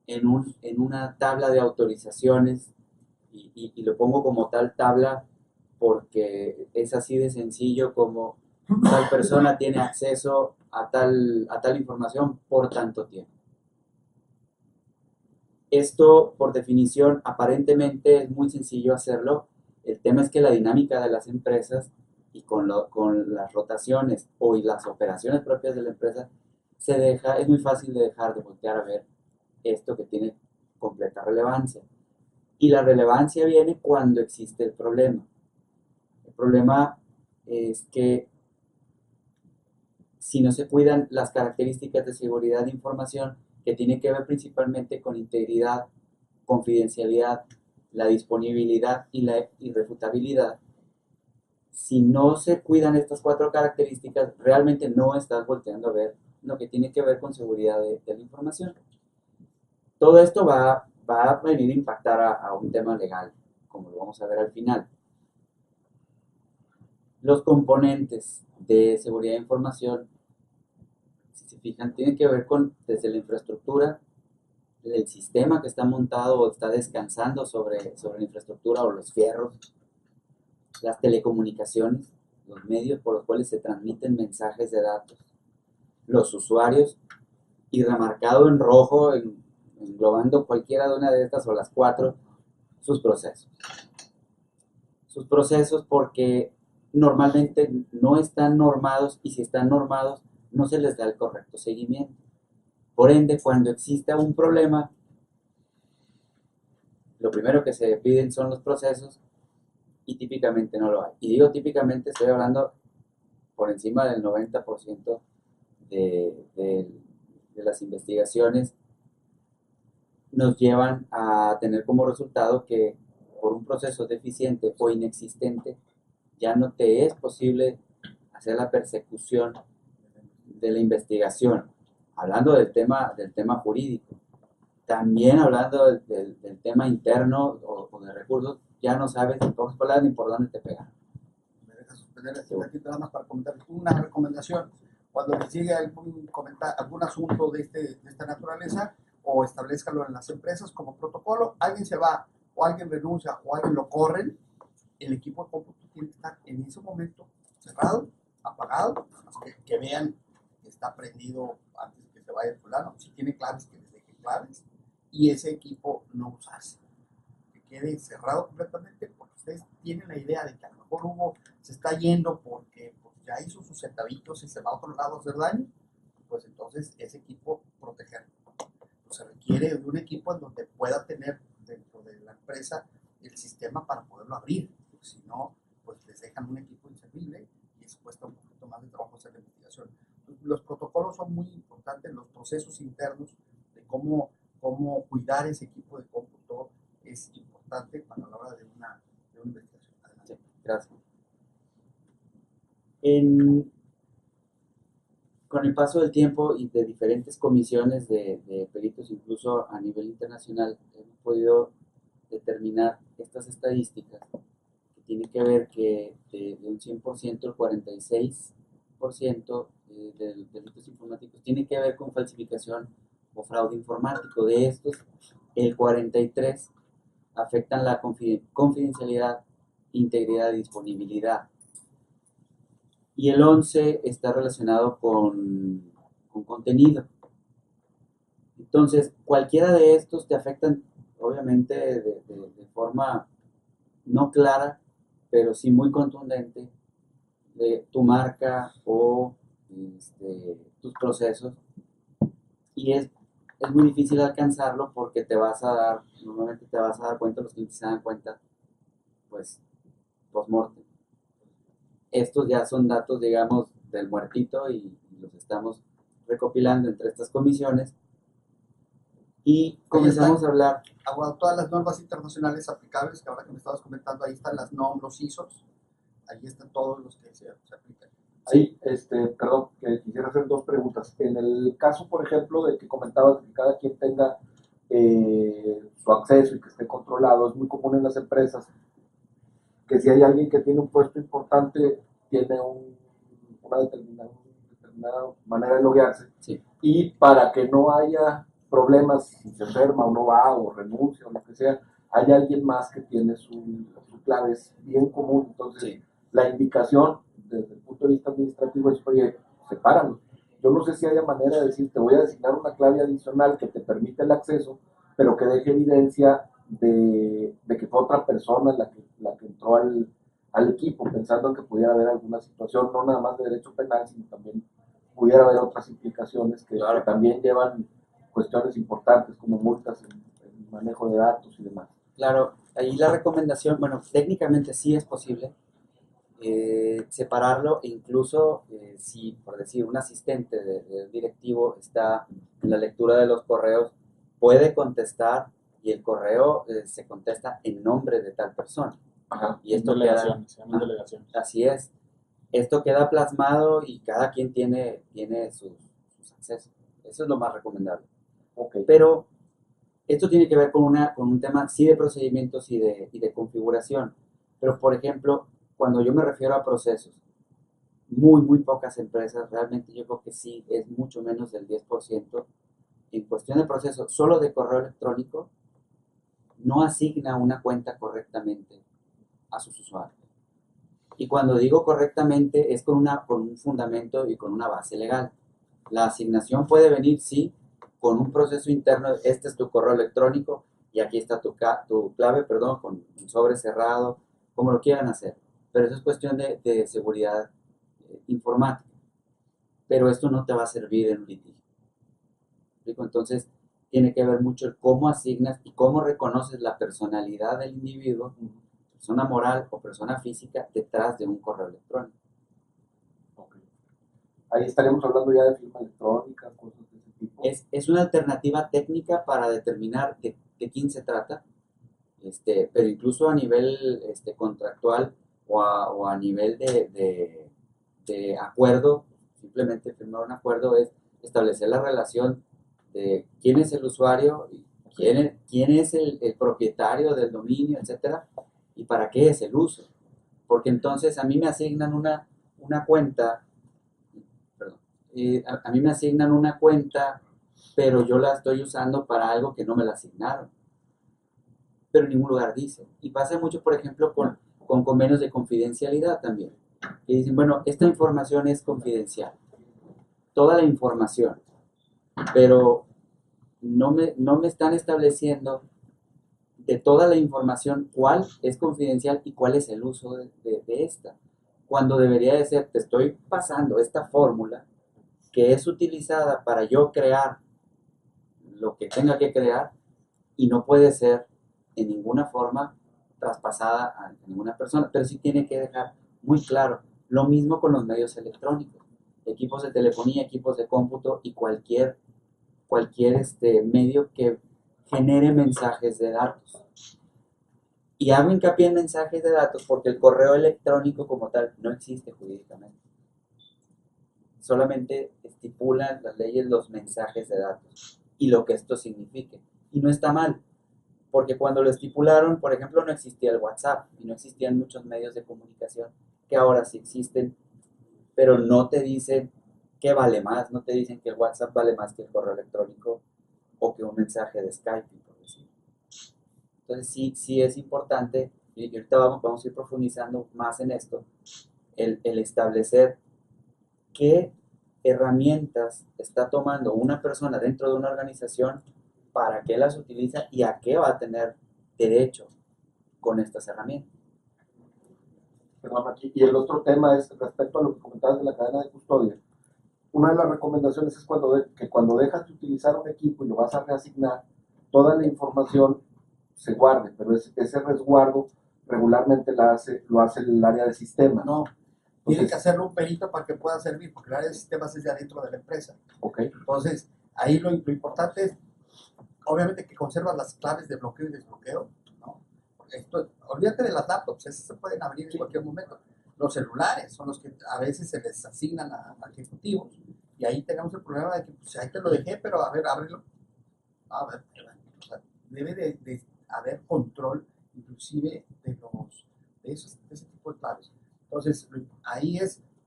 en una tabla de autorizaciones y lo pongo como tal tabla porque es así de sencillo como tal persona tiene acceso a tal información por tanto tiempo. Esto, por definición, aparentemente es muy sencillo hacerlo. El tema es que la dinámica de las empresas y con las rotaciones o las operaciones propias de la empresa es muy fácil de dejar de voltear a ver esto que tiene completa relevancia. Y la relevancia viene cuando existe el problema. El problema es que si no se cuidan las características de seguridad de información, que tiene que ver principalmente con integridad, confidencialidad, la disponibilidad y la irrefutabilidad. Si no se cuidan estas 4 características, realmente no estás volteando a ver lo que tiene que ver con seguridad de la información. Todo esto va a venir a impactar a un tema legal, como lo vamos a ver al final. Los componentes de seguridad de información, si se fijan, tienen que ver con desde la infraestructura, el sistema que está montado o está descansando sobre la infraestructura o los fierros, las telecomunicaciones, los medios por los cuales se transmiten mensajes de datos, los usuarios, y remarcado en rojo, englobando cualquiera de una de estas o las 4, sus procesos. Sus procesos porque normalmente no están normados y si están normados no se les da el correcto seguimiento. Por ende, cuando exista un problema, lo primero que se piden son los procesos y típicamente no lo hay. Y digo típicamente, estoy hablando por encima del 90% de las investigaciones nos llevan a tener como resultado que por un proceso deficiente o inexistente ya no te es posible hacer la persecución de la investigación. Hablando del tema jurídico, también hablando del tema interno o de recursos, ya no sabes en pocas palabras ni por dónde te pegar. Me deja suspender aquí nada más para comentar una recomendación. Cuando les llegue algún asunto de esta naturaleza, o establezcanlo en las empresas como protocolo, alguien se va, o alguien renuncia, o alguien lo corren, el equipo de cómputo tiene que estar en ese momento cerrado, apagado, que vean que está prendido antes de que se vaya el fulano, si tiene claves que les dejen claves, y ese equipo no usarse, que quede cerrado completamente, porque ustedes tienen la idea de que a lo mejor se está yendo porque ya hizo sus centavitos y se va a otro lado a hacer daño, pues entonces ese equipo protegerlo. Se requiere de un equipo en donde pueda tener dentro de la empresa el sistema para poderlo abrir, porque si no, pues les dejan un equipo inservible y eso cuesta un poquito más de trabajo hacer la investigación. Los protocolos son muy importantes, los procesos internos de cómo cuidar ese equipo de cómputo es importante para la hora de una investigación. Adelante. Sí, gracias. Con el paso del tiempo y de diferentes comisiones de peritos, incluso a nivel internacional, hemos podido determinar estas estadísticas que tienen que ver que de un 100%, el 46% de delitos informáticos tiene que ver con falsificación o fraude informático. De estos, el 43% afectan la confidencialidad integridad y disponibilidad. Y el 11 está relacionado con contenido. Entonces, cualquiera de estos te afectan, obviamente, de forma no clara, pero sí muy contundente, de tu marca o tus procesos. Y es muy difícil alcanzarlo porque normalmente te vas a dar cuenta, los clientes se dan cuenta, pues, post-mortem. Estos ya son datos, digamos, del muertito y los estamos recopilando entre estas comisiones. Y comenzamos a hablar. Bueno, todas las normas internacionales aplicables, que ahora que me estabas comentando, ahí están las NOM, los ISOs, ahí están todos los que se aplican. Ahí, perdón, que quisiera hacer dos preguntas. En el caso, por ejemplo, de que comentabas que cada quien tenga su acceso y que esté controlado, es muy común en las empresas que si hay alguien que tiene un puesto importante, tiene una determinada manera de loguearse. Sí. Y para que no haya problemas, si se enferma o no va o renuncia o lo que sea, hay alguien más que tiene su clave, es bien común. Entonces, Sí. la indicación desde el punto de vista administrativo es, oye, sepáralos. Yo no sé si haya manera de decir, te voy a designar una clave adicional que te permite el acceso, pero que deje evidencia de que fue otra persona la que entró al equipo, pensando en que pudiera haber alguna situación, no nada más de derecho penal, sino también pudiera haber otras implicaciones que también llevan cuestiones importantes como multas en manejo de datos y demás. Claro, ahí la recomendación, bueno, técnicamente sí es posible separarlo, e incluso si, por decir, un asistente del directivo está en la lectura de los correos, puede contestar y el correo se contesta en nombre de tal persona. Ajá. Y esto Delegaciones, se llaman queda, delegaciones. así es, esto queda plasmado y cada quien tiene sus accesos. Eso es lo más recomendable. Okay. Pero esto tiene que ver con un tema sí de procedimientos y de configuración. Pero, por ejemplo, cuando yo me refiero a procesos, muy pocas empresas, realmente yo creo que sí, es mucho menos del 10%, en cuestión de procesos, solo de correo electrónico, no asigna una cuenta correctamente a sus usuarios. Y cuando digo correctamente es con un fundamento y con una base legal. La asignación puede venir, sí, con un proceso interno, este es tu correo electrónico y aquí está tu clave, con un sobre cerrado, como lo quieran hacer. Pero eso es cuestión de seguridad informática. Pero esto no te va a servir en un litigio. Entonces, tiene que ver mucho el cómo asignas y cómo reconoces la personalidad del individuo, persona moral o persona física, detrás de un correo electrónico. Okay. Ahí estaremos hablando ya de firma electrónica, cosas de ese tipo. Es una alternativa técnica para determinar de quién se trata, pero incluso a nivel contractual o a nivel de acuerdo, simplemente firmar un acuerdo es establecer la relación de quién es el usuario, quién es el propietario del dominio, etcétera, y para qué es el uso. Porque entonces a mí me asignan una cuenta, a mí me asignan una cuenta, pero yo la estoy usando para algo que no me la asignaron. Pero en ningún lugar dice. Y pasa mucho, por ejemplo, con convenios de confidencialidad también. Que dicen, bueno, esta información es confidencial. Toda la información. Pero no me están estableciendo de toda la información cuál es confidencial y cuál es el uso de esta. Cuando debería de ser, te estoy pasando esta fórmula que es utilizada para yo crear lo que tenga que crear y no puede ser en ninguna forma traspasada a ninguna persona, pero sí tiene que dejar muy claro. Lo mismo con los medios electrónicos, equipos de telefonía, equipos de cómputo y cualquier medio que genere mensajes de datos. Y hago hincapié en mensajes de datos porque el correo electrónico como tal no existe jurídicamente. Solamente estipulan las leyes los mensajes de datos y lo que esto signifique. Y no está mal, porque cuando lo estipularon, por ejemplo, no existía el WhatsApp y no existían muchos medios de comunicación que ahora sí existen, pero no te dicen qué vale más, no te dicen que el WhatsApp vale más que el correo electrónico o que un mensaje de Skype, por decir. Entonces sí es importante y ahorita vamos a ir profundizando más en esto, el establecer qué herramientas está tomando una persona dentro de una organización, para qué las utiliza y a qué va a tener derecho con estas herramientas. Perdón, aquí. Y el otro tema es respecto a lo que comentabas de la cadena de custodia. Una de las recomendaciones es que cuando dejas de utilizar un equipo y lo vas a reasignar, toda la información se guarde, pero ese resguardo regularmente lo hace el área de sistemas. No, tiene que hacerlo un perito para que pueda servir, porque el área de sistemas es de adentro de la empresa. Ok. Entonces, ahí lo importante es, obviamente, que conservas las claves de bloqueo y desbloqueo, ¿no? Olvídate de las laptops, esas se pueden abrir en cualquier momento. Los celulares son los que a veces se les asignan a ejecutivos, y ahí tenemos el problema de que, pues, ahí te lo dejé, pero a ver, ábrelo. A ver, o sea, debe de haber control, inclusive, de ese tipo de claves. Entonces, ahí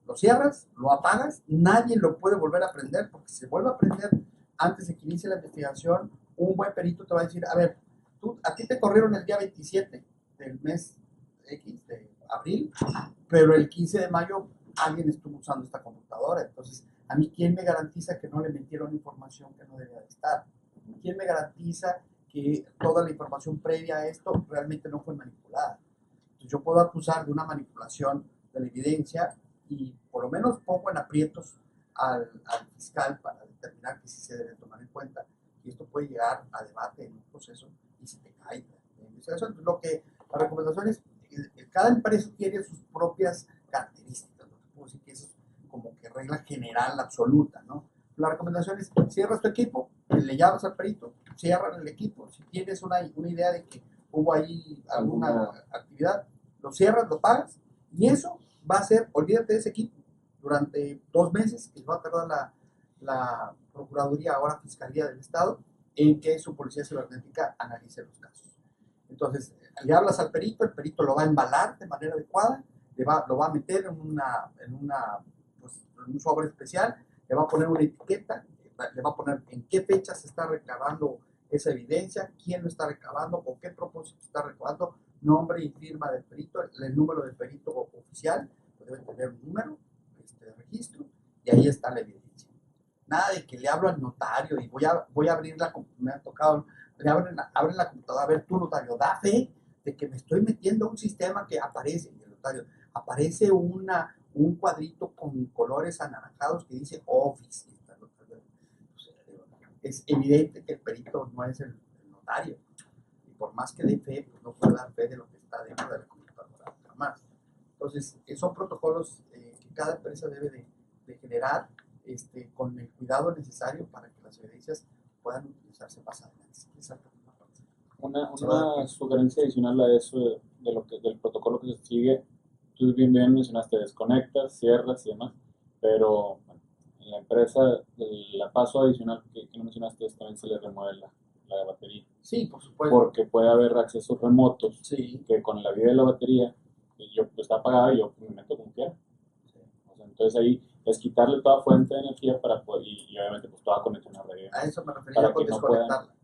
lo cierras, lo apagas, nadie lo puede volver a prender, porque si se vuelve a prender antes de que inicie la investigación, un buen perito te va a decir, a ver, a ti te corrieron el día 27 del mes X de abril, pero el 15 de mayo alguien estuvo usando esta computadora. Entonces, a mí, ¿quién me garantiza que no le metieron información que no debía de estar? ¿Quién me garantiza que toda la información previa a esto realmente no fue manipulada? Entonces, yo puedo acusar de una manipulación de la evidencia y por lo menos pongo en aprietos al fiscal para determinar que sí se debe tomar en cuenta. Y esto puede llegar a debate en un proceso y se te cae la investigación. Entonces, la recomendación es que cada empresa tiene sus propias características, ¿no? Puedo decir que eso es como que regla general absoluta, ¿no? La recomendación es: cierras tu equipo, le llamas al perito, cierran el equipo. Si tienes una idea de que hubo ahí alguna actividad, lo cierras, lo pagas, y eso va a ser, olvídate de ese equipo durante 2 meses, que va a tardar la Procuraduría, ahora Fiscalía del Estado, en que su policía cibernética analice los casos. Entonces, le hablas al perito, el perito lo va a embalar de manera adecuada, lo va a meter en un sobre especial, le va a poner una etiqueta, le va a poner en qué fecha se está recabando esa evidencia, quién lo está recabando, con qué propósito está recabando, nombre y firma del perito, el número del perito oficial, pues debe tener un número de registro, y ahí está la evidencia. Nada de que le hablo al notario y voy a abrir me ha tocado, abren la computadora, a ver, tu notario, da fe de que me estoy metiendo a un sistema que aparece, y el notario, aparece un cuadrito con colores anaranjados que dice Office. Es evidente que el perito no es el notario, y por más que dé fe, pues no puede dar fe de lo que está dentro de la computadora, jamás. Entonces, son protocolos que cada empresa debe de generar con el cuidado necesario para que las evidencias puedan utilizarse más adelante. Una sugerencia adicional a eso del protocolo que se sigue: tú bien mencionaste, desconectas, cierras y demás, pero bueno, en la empresa, la paso adicional que no mencionaste es también se le remueve la batería. Sí, por supuesto. Porque puede haber accesos remotos, sí, que con la vida de la batería, está apagada y yo me meto como quiera. O sea, entonces ahí es quitarle toda fuente de energía para poder, y obviamente pues toda conexión a red. A eso me refería para con que no desconectarla. puedan.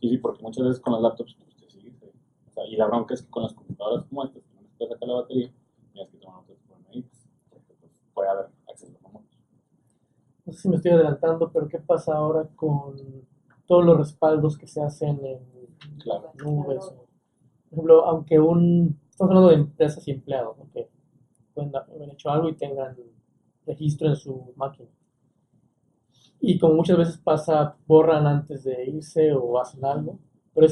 Sí, porque muchas veces con las laptops pues, te sigues. O sea, y la bronca es que con las computadoras como estas, que no necesitas sacar la batería, tienes que tomar otro tipo de medidas, porque pues, puede haber acceso remoto. No sé si me estoy adelantando, pero ¿qué pasa ahora con todos los respaldos que se hacen en Claro. nubes? Por ejemplo, estamos hablando de empresas y empleados, ¿no? Que pueden haber hecho algo y tengan registro en su máquina. Y como muchas veces pasa, borran antes de irse o hacen algo, pero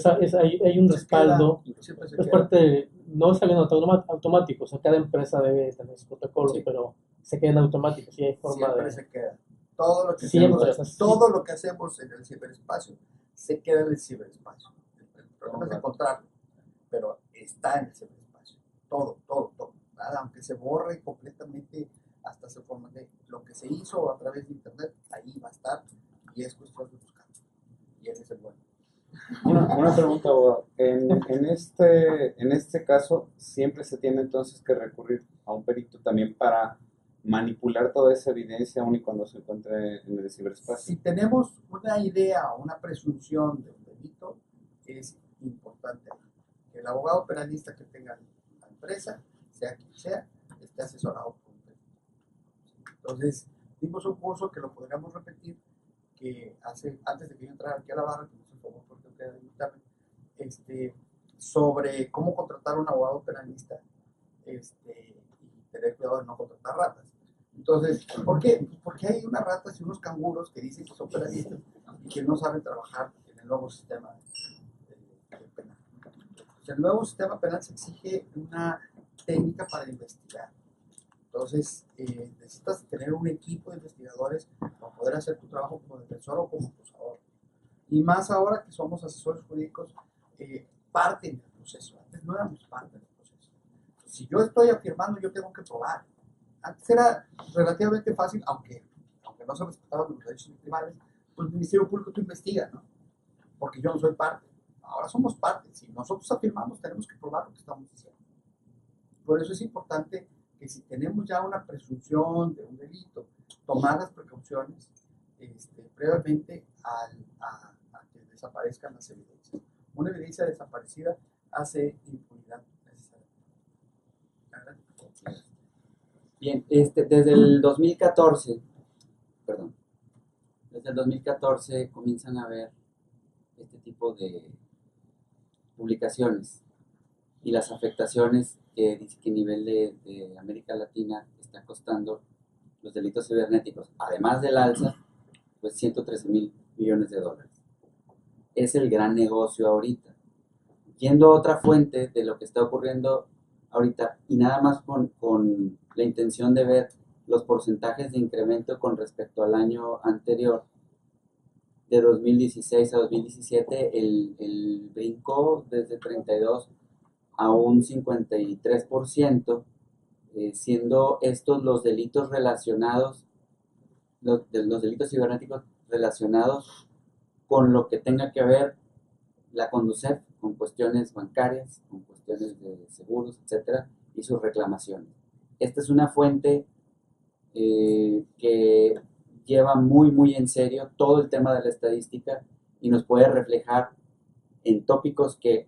hay un respaldo, es parte no es algo automático, o sea, cada empresa debe tener sus protocolos, Sí. pero se quedan automáticos y hay forma Siempre de... se queda. Todo lo que Siempre, hacemos, todo lo que hacemos en el ciberespacio se queda en el ciberespacio. El problema es encontrarlo, pero está en el ciberespacio. Todo. Nada, aunque se borre completamente, hasta se forma de lo que se hizo a través de internet, ahí va a estar, y es cuestión de buscarlo. Y ese es el bueno. Una pregunta, abogado. En este caso, siempre se tiene entonces que recurrir a un perito también para manipular toda esa evidencia aun y cuando se encuentre en el ciberespacio. Si tenemos una idea o una presunción de un delito, es importante que el abogado penalista que tenga empresa, sea quien sea, esté asesorado por un perito. Entonces, dimos un curso que lo podríamos repetir, que antes de que yo entrara aquí a la barra, que me hizo el favor porque ustedes de invitarme, sobre cómo contratar a un abogado penalista y tener cuidado de no contratar ratas. Entonces, ¿por qué? Porque hay unas ratas y unos canguros que dicen que son penalistas y que no saben trabajar en el nuevo sistema penal. Entonces, el nuevo sistema penal se exige una técnica para investigar. Entonces, necesitas tener un equipo de investigadores para poder hacer tu trabajo como defensor o como acusador. Y más ahora que somos asesores jurídicos, parte del proceso. Antes no éramos parte del proceso. Si yo estoy afirmando, yo tengo que probar. Antes era relativamente fácil, aunque no se respetaban los derechos victimales, pues el Ministerio Público tú investiga, ¿no? Porque yo no soy parte. Ahora somos parte. Si nosotros afirmamos, tenemos que probar lo que estamos diciendo. Por eso es importante que si tenemos ya una presunción de un delito, tomar las precauciones previamente a que desaparezcan las evidencias. Una evidencia desaparecida hace impunidad necesaria. Bien, desde el 2014 comienzan a haber este tipo de publicaciones y las afectaciones que dice que a nivel de América Latina está costando los delitos cibernéticos, además del alza, pues 113 mil millones de dólares. Es el gran negocio ahorita. Yendo a otra fuente de lo que está ocurriendo ahorita y nada más con la intención de ver los porcentajes de incremento con respecto al año anterior, de 2016 a 2017, el brincó desde 32 a un 53%, siendo estos los delitos relacionados, los delitos cibernéticos relacionados con lo que tenga que ver la Conducef, con cuestiones bancarias, con cuestiones de seguros, etcétera, y sus reclamaciones. Esta es una fuente que lleva muy en serio todo el tema de la estadística y nos puede reflejar en tópicos que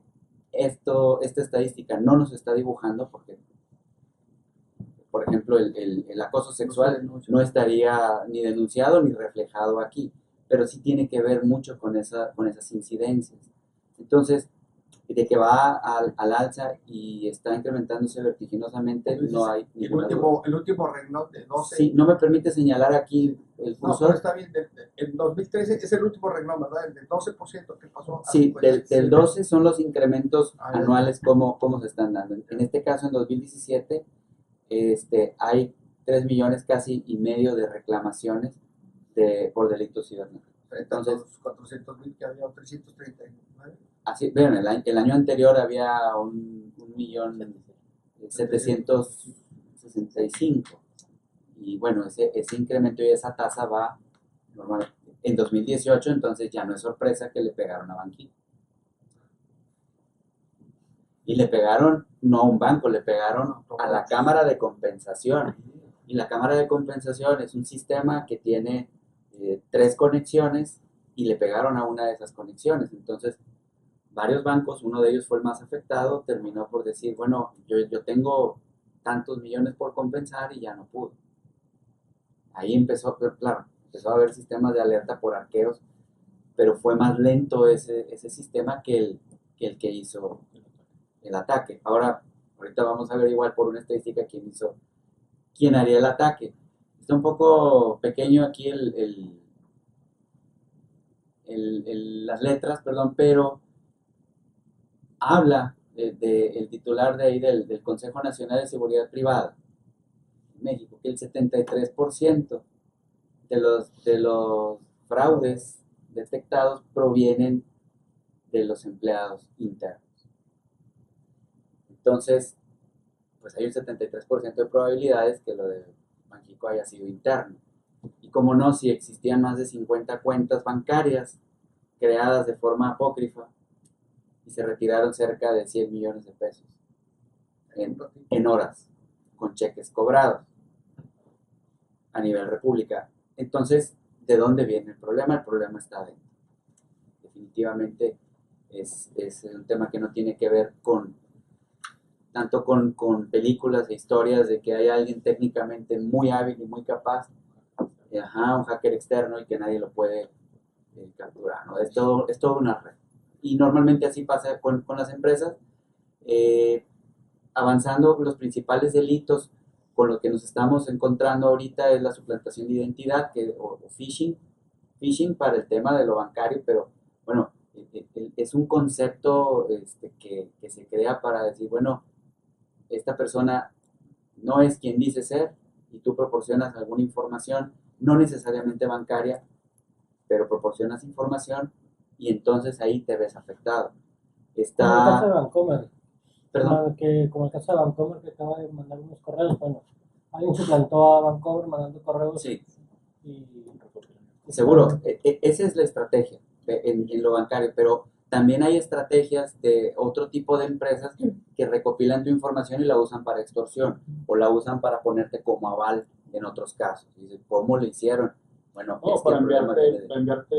esta estadística no nos está dibujando, porque, por ejemplo, el acoso sexual no estaría ni denunciado ni reflejado aquí, pero sí tiene que ver mucho con esas incidencias. Entonces, de que va al alza y está incrementándose vertiginosamente, no hay ninguna duda. El último renglón de 12. Sí, no me permite señalar aquí el cursor. No, pero está bien. El 2013 es el último renglón, ¿verdad? El del 12% que pasó. Sí, del 12 son los incrementos anuales, cómo se están dando. En este caso, en 2017, hay 3 millones casi y medio de reclamaciones por delitos cibernéticos. Entonces, 400,000 que había, 339. Así, bueno, el año anterior había 1.765.000 y bueno, ese incremento y esa tasa va normal. En 2018, entonces ya no es sorpresa que le pegaron a Banquillo. Y le pegaron no a un banco, le pegaron a la Cámara de Compensación. Y la Cámara de Compensación es un sistema que tiene 3 conexiones y le pegaron a una de esas conexiones. Entonces, varios bancos, uno de ellos fue el más afectado, terminó por decir, bueno, yo tengo tantos millones por compensar y ya no pude. Ahí empezó a haber sistemas de alerta por arqueos, pero fue más lento ese sistema que el que hizo el ataque. Ahorita vamos a ver igual por una estadística quién haría el ataque. Está un poco pequeño aquí las letras, pero habla el titular de ahí del Consejo Nacional de Seguridad Privada en México, que el 73% de los fraudes detectados provienen de los empleados internos. Entonces, pues hay un 73% de probabilidades que lo de Banxico haya sido interno. Y como no, si existían más de 50 cuentas bancarias creadas de forma apócrifa y se retiraron cerca de 100 millones de pesos en horas, con cheques cobrados a nivel república. Entonces, ¿de dónde viene el problema? El problema está dentro. Definitivamente es un tema que no tiene que ver con tanto con películas e historias de que hay alguien técnicamente muy hábil y muy capaz, un hacker externo y que nadie lo puede capturar, ¿no? Es todo una red. Y normalmente así pasa con las empresas. Avanzando, los principales delitos con los que nos estamos encontrando ahorita es la suplantación de identidad o phishing para el tema de lo bancario, pero bueno, es un concepto que se crea para decir, bueno, esta persona no es quien dice ser y tú proporcionas alguna información, no necesariamente bancaria, pero proporcionas información y entonces ahí te ves afectado. Como el caso de Vancomer. Perdón. Como el caso de Vancomer, que acaba de mandar unos correos. Bueno, alguien suplantó a Vancomer mandando correos. Sí. Y seguro, esa es la estrategia en lo bancario, pero también hay estrategias de otro tipo de empresas que recopilan tu información y la usan para extorsión o la usan para ponerte como aval en otros casos. Dicen, ¿cómo lo hicieron? Bueno, no, para enviarte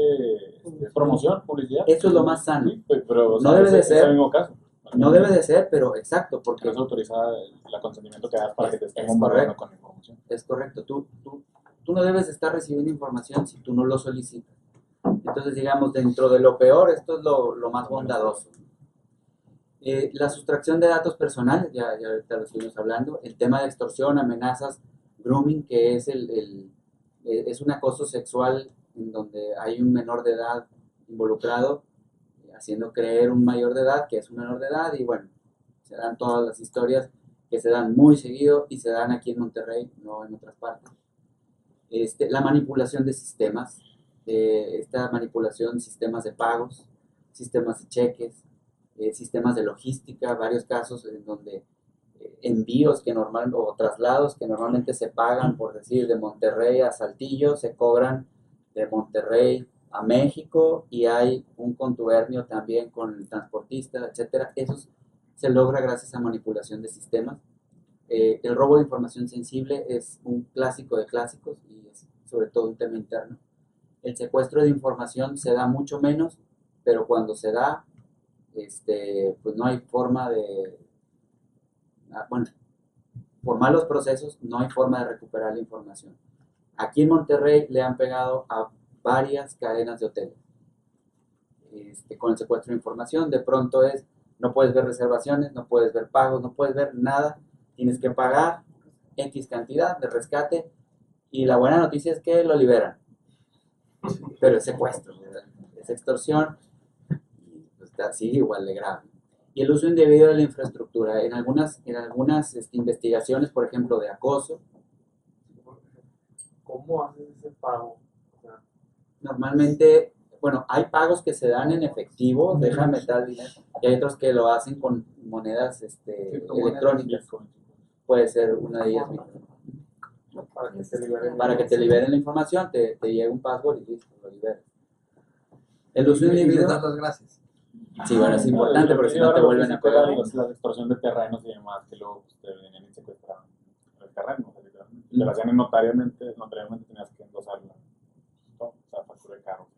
promoción, publicidad. Eso es lo más sano. Sí, pero, no debe de ser. Es el mismo caso. No debe de ser, pero exacto, porque no es autorizada el consentimiento que das para que te estén bombardeando con información. Es correcto. Tú no debes estar recibiendo información si tú no lo solicitas. Entonces, digamos, dentro de lo peor, esto es lo más bondadoso. La sustracción de datos personales, ya ahorita lo estuvimos hablando, el tema de extorsión, amenazas, grooming, que es un acoso sexual en donde hay un menor de edad involucrado, haciendo creer un mayor de edad que es un menor de edad, y bueno, se dan todas las historias que se dan muy seguido y se dan aquí en Monterrey, no en otras partes. La manipulación de sistemas, esta manipulación, sistemas de pagos, sistemas de cheques, sistemas de logística, varios casos en donde envíos o traslados que normalmente se pagan, por decir, de Monterrey a Saltillo, se cobran de Monterrey a México y hay un contubernio también con el transportista, etcétera. Eso se logra gracias a manipulación de sistemas. El robo de información sensible es un clásico de clásicos y es sobre todo un tema interno. El secuestro de información se da mucho menos, pero cuando se da, pues no hay forma de... Bueno, por malos procesos no hay forma de recuperar la información. Aquí en Monterrey le han pegado a varias cadenas de hoteles con el secuestro de información. De pronto no puedes ver reservaciones, no puedes ver pagos, no puedes ver nada. Tienes que pagar X cantidad de rescate y la buena noticia es que lo liberan. Pero es secuestro, ¿verdad? Es extorsión y pues sigue igual de grave. Y el uso indebido de la infraestructura. En algunas investigaciones, por ejemplo, de acoso. ¿Cómo haces ese pago? Normalmente, bueno, hay pagos que se dan en efectivo, déjame tal dinero, y hay otros que lo hacen con monedas electrónicas. Puede ser una de ellas mismas. Para que te liberen la información, te llega un password y listo, lo liberas. El uso indebido. dar las gracias. Sí, bueno, es importante porque si no te vuelven a pagar. La extorsión de terrenos y demás, que luego te venían y secuestraban el terreno. Te lo hacían notariamente tenías que endosarla. O sea, factura de carro.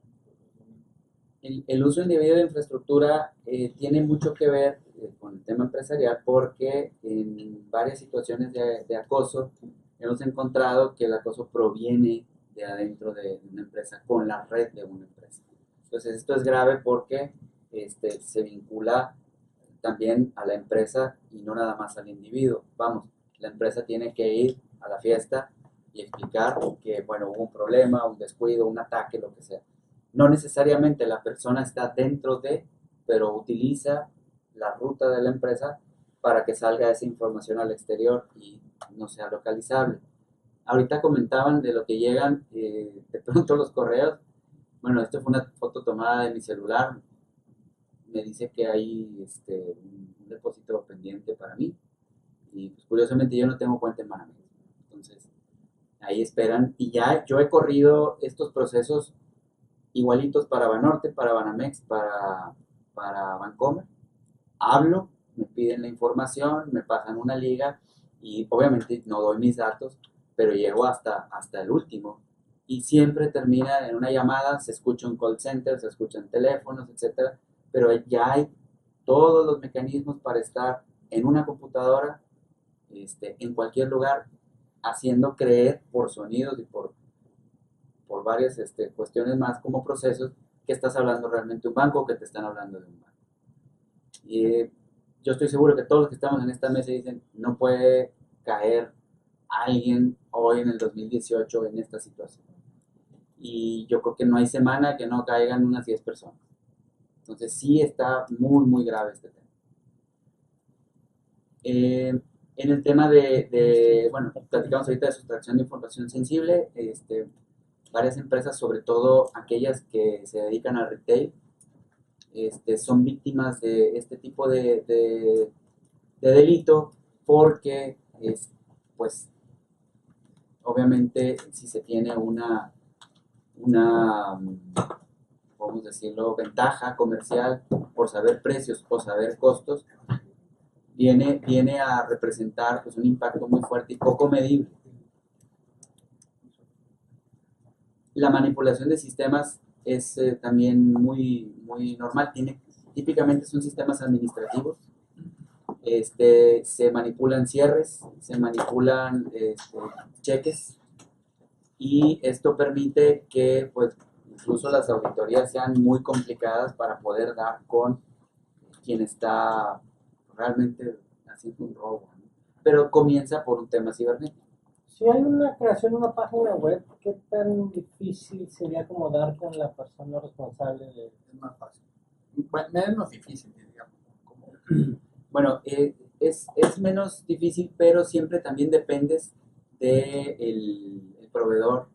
El uso indebido de infraestructura tiene mucho que ver con el tema empresarial porque en varias situaciones de acoso hemos encontrado que el acoso proviene de adentro de una empresa, con la red de una empresa. Entonces esto es grave porque se vincula también a la empresa y no nada más al individuo. Vamos, la empresa tiene que ir a la fiesta y explicar que, bueno, hubo un problema, un descuido, un ataque, lo que sea. No necesariamente la persona está dentro pero utiliza la ruta de la empresa para que salga esa información al exterior y no sea localizable. Ahorita comentaban de lo que llegan de pronto los correos. Bueno, esto fue una foto tomada de mi celular. Me dice que hay un depósito pendiente para mí. Y pues, curiosamente yo no tengo cuenta en Banamex. Entonces, ahí esperan. Y ya yo he corrido estos procesos igualitos para Banorte, para Banamex, para Bancomer. Hablo, me piden la información, me pasan una liga y obviamente no doy mis datos, pero llego hasta el último. Y siempre termina en una llamada, se escucha un call center, se escuchan teléfonos, etcétera, pero ya hay todos los mecanismos para estar en una computadora, en cualquier lugar, haciendo creer por sonidos y por varias cuestiones más como procesos que estás hablando realmente de un banco o que te están hablando de un banco. Y yo estoy seguro que todos los que estamos en esta mesa dicen, no puede caer alguien hoy en el 2018 en esta situación. Y yo creo que no hay semana que no caigan unas 10 personas. Entonces sí está muy, muy grave este tema. En el tema bueno, platicamos ahorita de sustracción de información sensible, varias empresas, sobre todo aquellas que se dedican al retail, son víctimas de este tipo de delito porque, pues, obviamente, si se tiene una vamos a decirlo, ventaja comercial por saber precios o saber costos, viene a representar pues, un impacto muy fuerte y poco medible. La manipulación de sistemas es también muy, muy normal. Típicamente son sistemas administrativos. Se manipulan cierres, se manipulan cheques, y esto permite que pues, incluso las auditorías sean muy complicadas para poder dar con quien está realmente haciendo un robo, ¿no? Pero comienza por un tema cibernético. Si hay una creación de una página web, ¿qué tan difícil sería como dar con la persona responsable de...? Es más fácil. Menos difícil, digamos. Bueno, es menos difícil, pero siempre también dependes del proveedor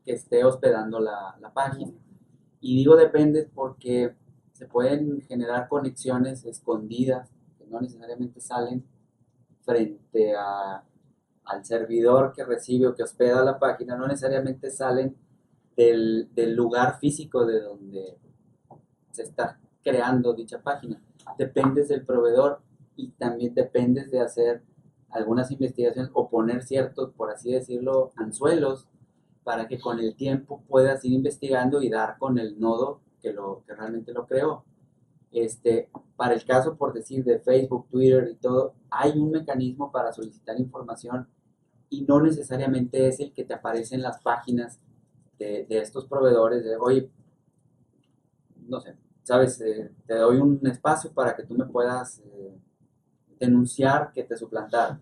que esté hospedando la página. Y digo dependes porque se pueden generar conexiones escondidas que no necesariamente salen frente al servidor que recibe o que hospeda la página, no necesariamente salen del lugar físico de donde se está creando dicha página. Dependes del proveedor y también dependes de hacer algunas investigaciones o poner ciertos, por así decirlo, anzuelos para que con el tiempo puedas ir investigando y dar con el nodo que realmente lo creó. Para el caso, por decir, de Facebook, Twitter y todo, hay un mecanismo para solicitar información y no necesariamente es el que te aparece en las páginas de estos proveedores de, oye, no sé, sabes, te doy un espacio para que tú me puedas denunciar que te suplantaron.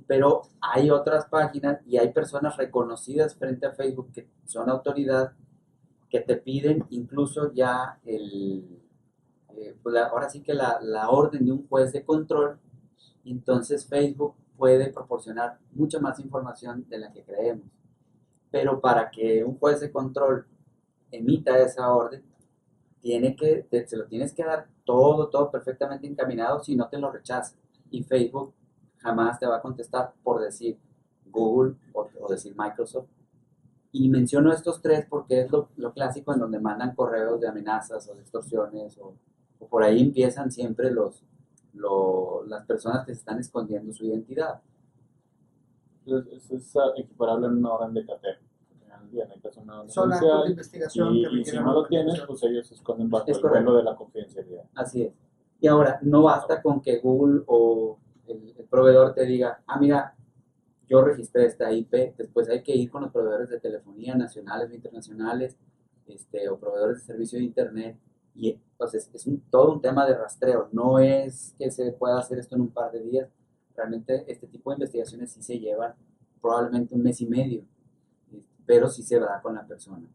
Pero hay otras páginas y hay personas reconocidas frente a Facebook que son autoridad que te piden incluso ya ahora sí que la orden de un juez de control. Y entonces Facebook puede proporcionar mucha más información de la que creemos. Pero para que un juez de control emita esa orden, se lo tienes que dar todo perfectamente encaminado, si no te lo rechaza. Y Facebook jamás te va a contestar por decir Google o decir Microsoft. Y menciono estos tres porque es lo clásico en donde mandan correos de amenazas o de extorsiones o por ahí empiezan siempre las personas que se están escondiendo su identidad. Es equiparable a una orden de cateo. Son actos de investigación que y si requieren no lo organización. tienes, pues ellos se esconden bajo Es el correcto. velo de la confidencialidad. Así es. Y ahora, no basta con que Google o el proveedor te diga, mira, yo registré esta IP, después hay que ir con los proveedores de telefonía nacionales o internacionales, o proveedores de servicio de internet, y entonces es todo un tema de rastreo, no es que se pueda hacer esto en un par de días, realmente este tipo de investigaciones sí se llevan probablemente un mes y medio, pero sí se da con la persona.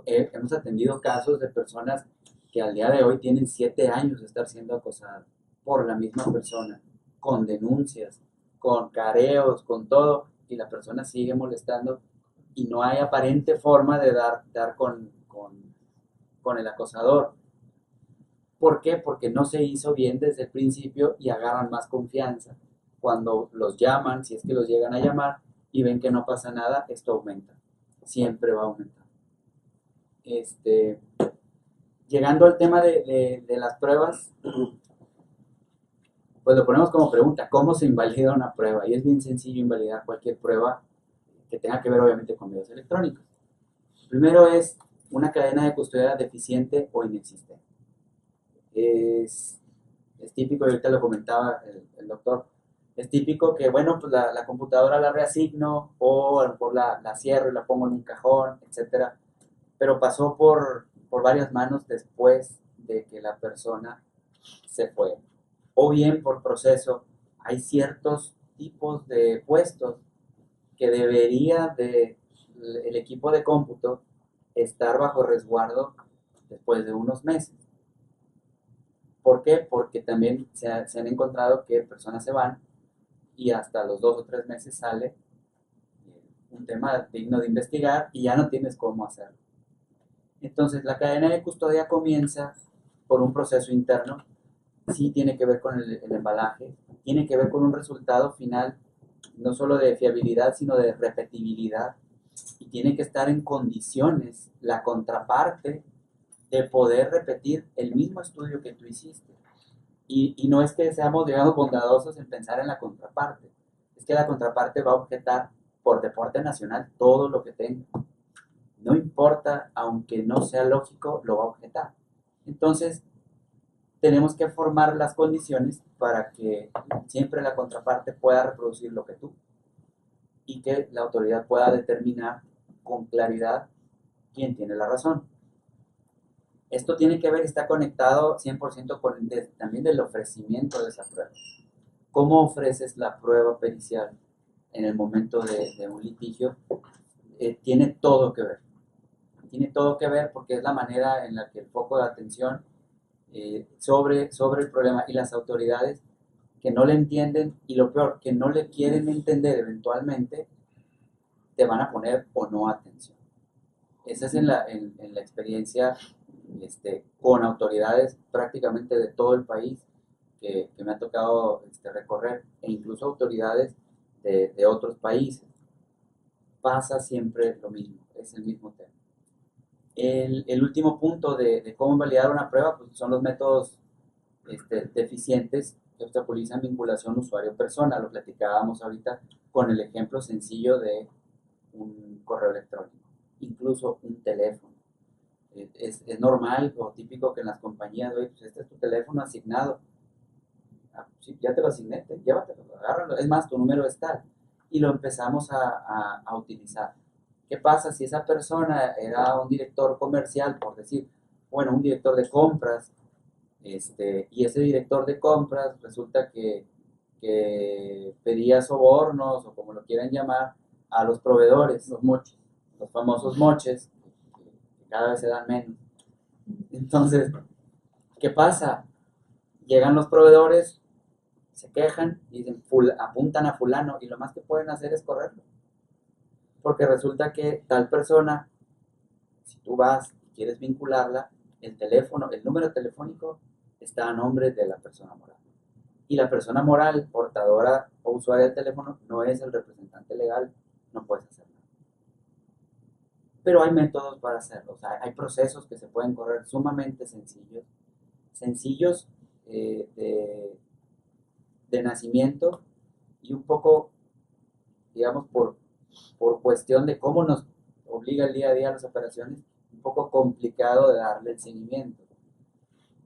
Hemos atendido casos de personas que al día de hoy tienen 7 años de estar siendo acosadas por la misma persona, con denuncias, con careos, con todo, y la persona sigue molestando y no hay aparente forma de dar con el acosador. ¿Por qué? Porque no se hizo bien desde el principio y agarran más confianza. Cuando los llaman, si es que los llegan a llamar y ven que no pasa nada, esto aumenta. Siempre va a aumentar. Llegando al tema de las pruebas, pues lo ponemos como pregunta, ¿cómo se invalida una prueba? Y es bien sencillo invalidar cualquier prueba que tenga que ver obviamente con medios electrónicos. Primero es una cadena de custodia deficiente o inexistente. Es típico, y ahorita lo comentaba el doctor, es típico que, bueno, pues la computadora la reasigno o a lo mejor la cierro y la pongo en un cajón, etcétera, pero pasó por varias manos después de que la persona se fue. O bien por proceso, hay ciertos tipos de puestos que debería el equipo de cómputo estar bajo resguardo después de unos meses. ¿Por qué? Porque también se han encontrado que personas se van y hasta los 2 o 3 meses sale un tema digno de investigar y ya no tienes cómo hacerlo. Entonces, la cadena de custodia comienza por un proceso interno, sí tiene que ver con el embalaje, tiene que ver con un resultado final, no solo de fiabilidad, sino de repetibilidad, y tiene que estar en condiciones la contraparte de poder repetir el mismo estudio que tú hiciste. Y no es que seamos, digamos, bondadosos en pensar en la contraparte, es que la contraparte va a objetar por deporte nacional todo lo que tenga. No importa, aunque no sea lógico, lo va a objetar. Entonces, tenemos que formar las condiciones para que siempre la contraparte pueda reproducir lo que tú, y que la autoridad pueda determinar con claridad quién tiene la razón. Esto tiene que ver, está conectado 100% con también del ofrecimiento de esa prueba. ¿Cómo ofreces la prueba pericial en el momento de un litigio? Tiene todo que ver. Tiene todo que ver porque es la manera en la que el foco de atención sobre el problema, y las autoridades que no le entienden, y lo peor, que no le quieren entender eventualmente, te van a poner o no atención. Esa es en la experiencia con autoridades prácticamente de todo el país que me ha tocado recorrer, e incluso autoridades de otros países. Pasa siempre lo mismo, es el mismo tema. El último punto de cómo validar una prueba, pues son los métodos deficientes que obstaculizan vinculación usuario-persona. Lo platicábamos ahorita con el ejemplo sencillo de un correo electrónico, incluso un teléfono. Es normal o típico que en las compañías, oye, pues este es tu teléfono asignado. Ah, sí, ya te lo asigné, llévatelo, agárralo. Es más, tu número es tal. Y lo empezamos a utilizar. ¿Qué pasa si esa persona era un director comercial, por decir, bueno, un director de compras, y ese director de compras resulta que pedía sobornos, o como lo quieran llamar, a los proveedores, los moches, los famosos moches, que cada vez se dan menos? Entonces, ¿qué pasa? Llegan los proveedores, se quejan y dicen, apuntan a fulano, y lo más que pueden hacer es correrlo. Porque resulta que tal persona, si tú vas y quieres vincularla, el teléfono, el número telefónico está a nombre de la persona moral. Y la persona moral, portadora o usuaria del teléfono, no es el representante legal, no puedes hacer nada. Pero hay métodos para hacerlo, o sea, hay procesos que se pueden correr sumamente sencillos de nacimiento, y un poco, digamos, por cuestión de cómo nos obliga el día a día las operaciones, un poco complicado de darle el seguimiento.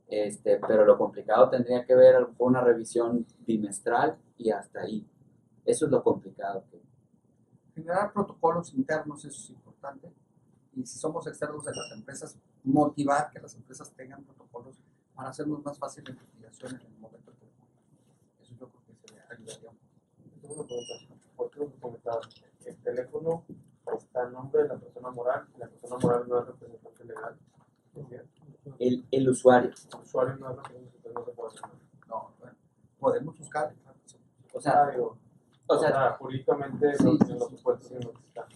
Pero lo complicado tendría que ver con una revisión bimestral, y hasta ahí. Eso es lo complicado. Generar protocolos internos, eso es importante. Y si somos externos de las empresas, motivar que las empresas tengan protocolos para hacernos más fácil la investigación en el momento que eso yo creo que se ayudaría un poco. Tengo una pregunta. ¿Por qué lo que comentaba? El teléfono está a nombre de la persona moral, y la persona moral no es representante legal. El usuario. El usuario no es representante, no se puede hacer nada. No, bueno, podemos buscar. O sea, jurídicamente sí, los supuestos sí no están.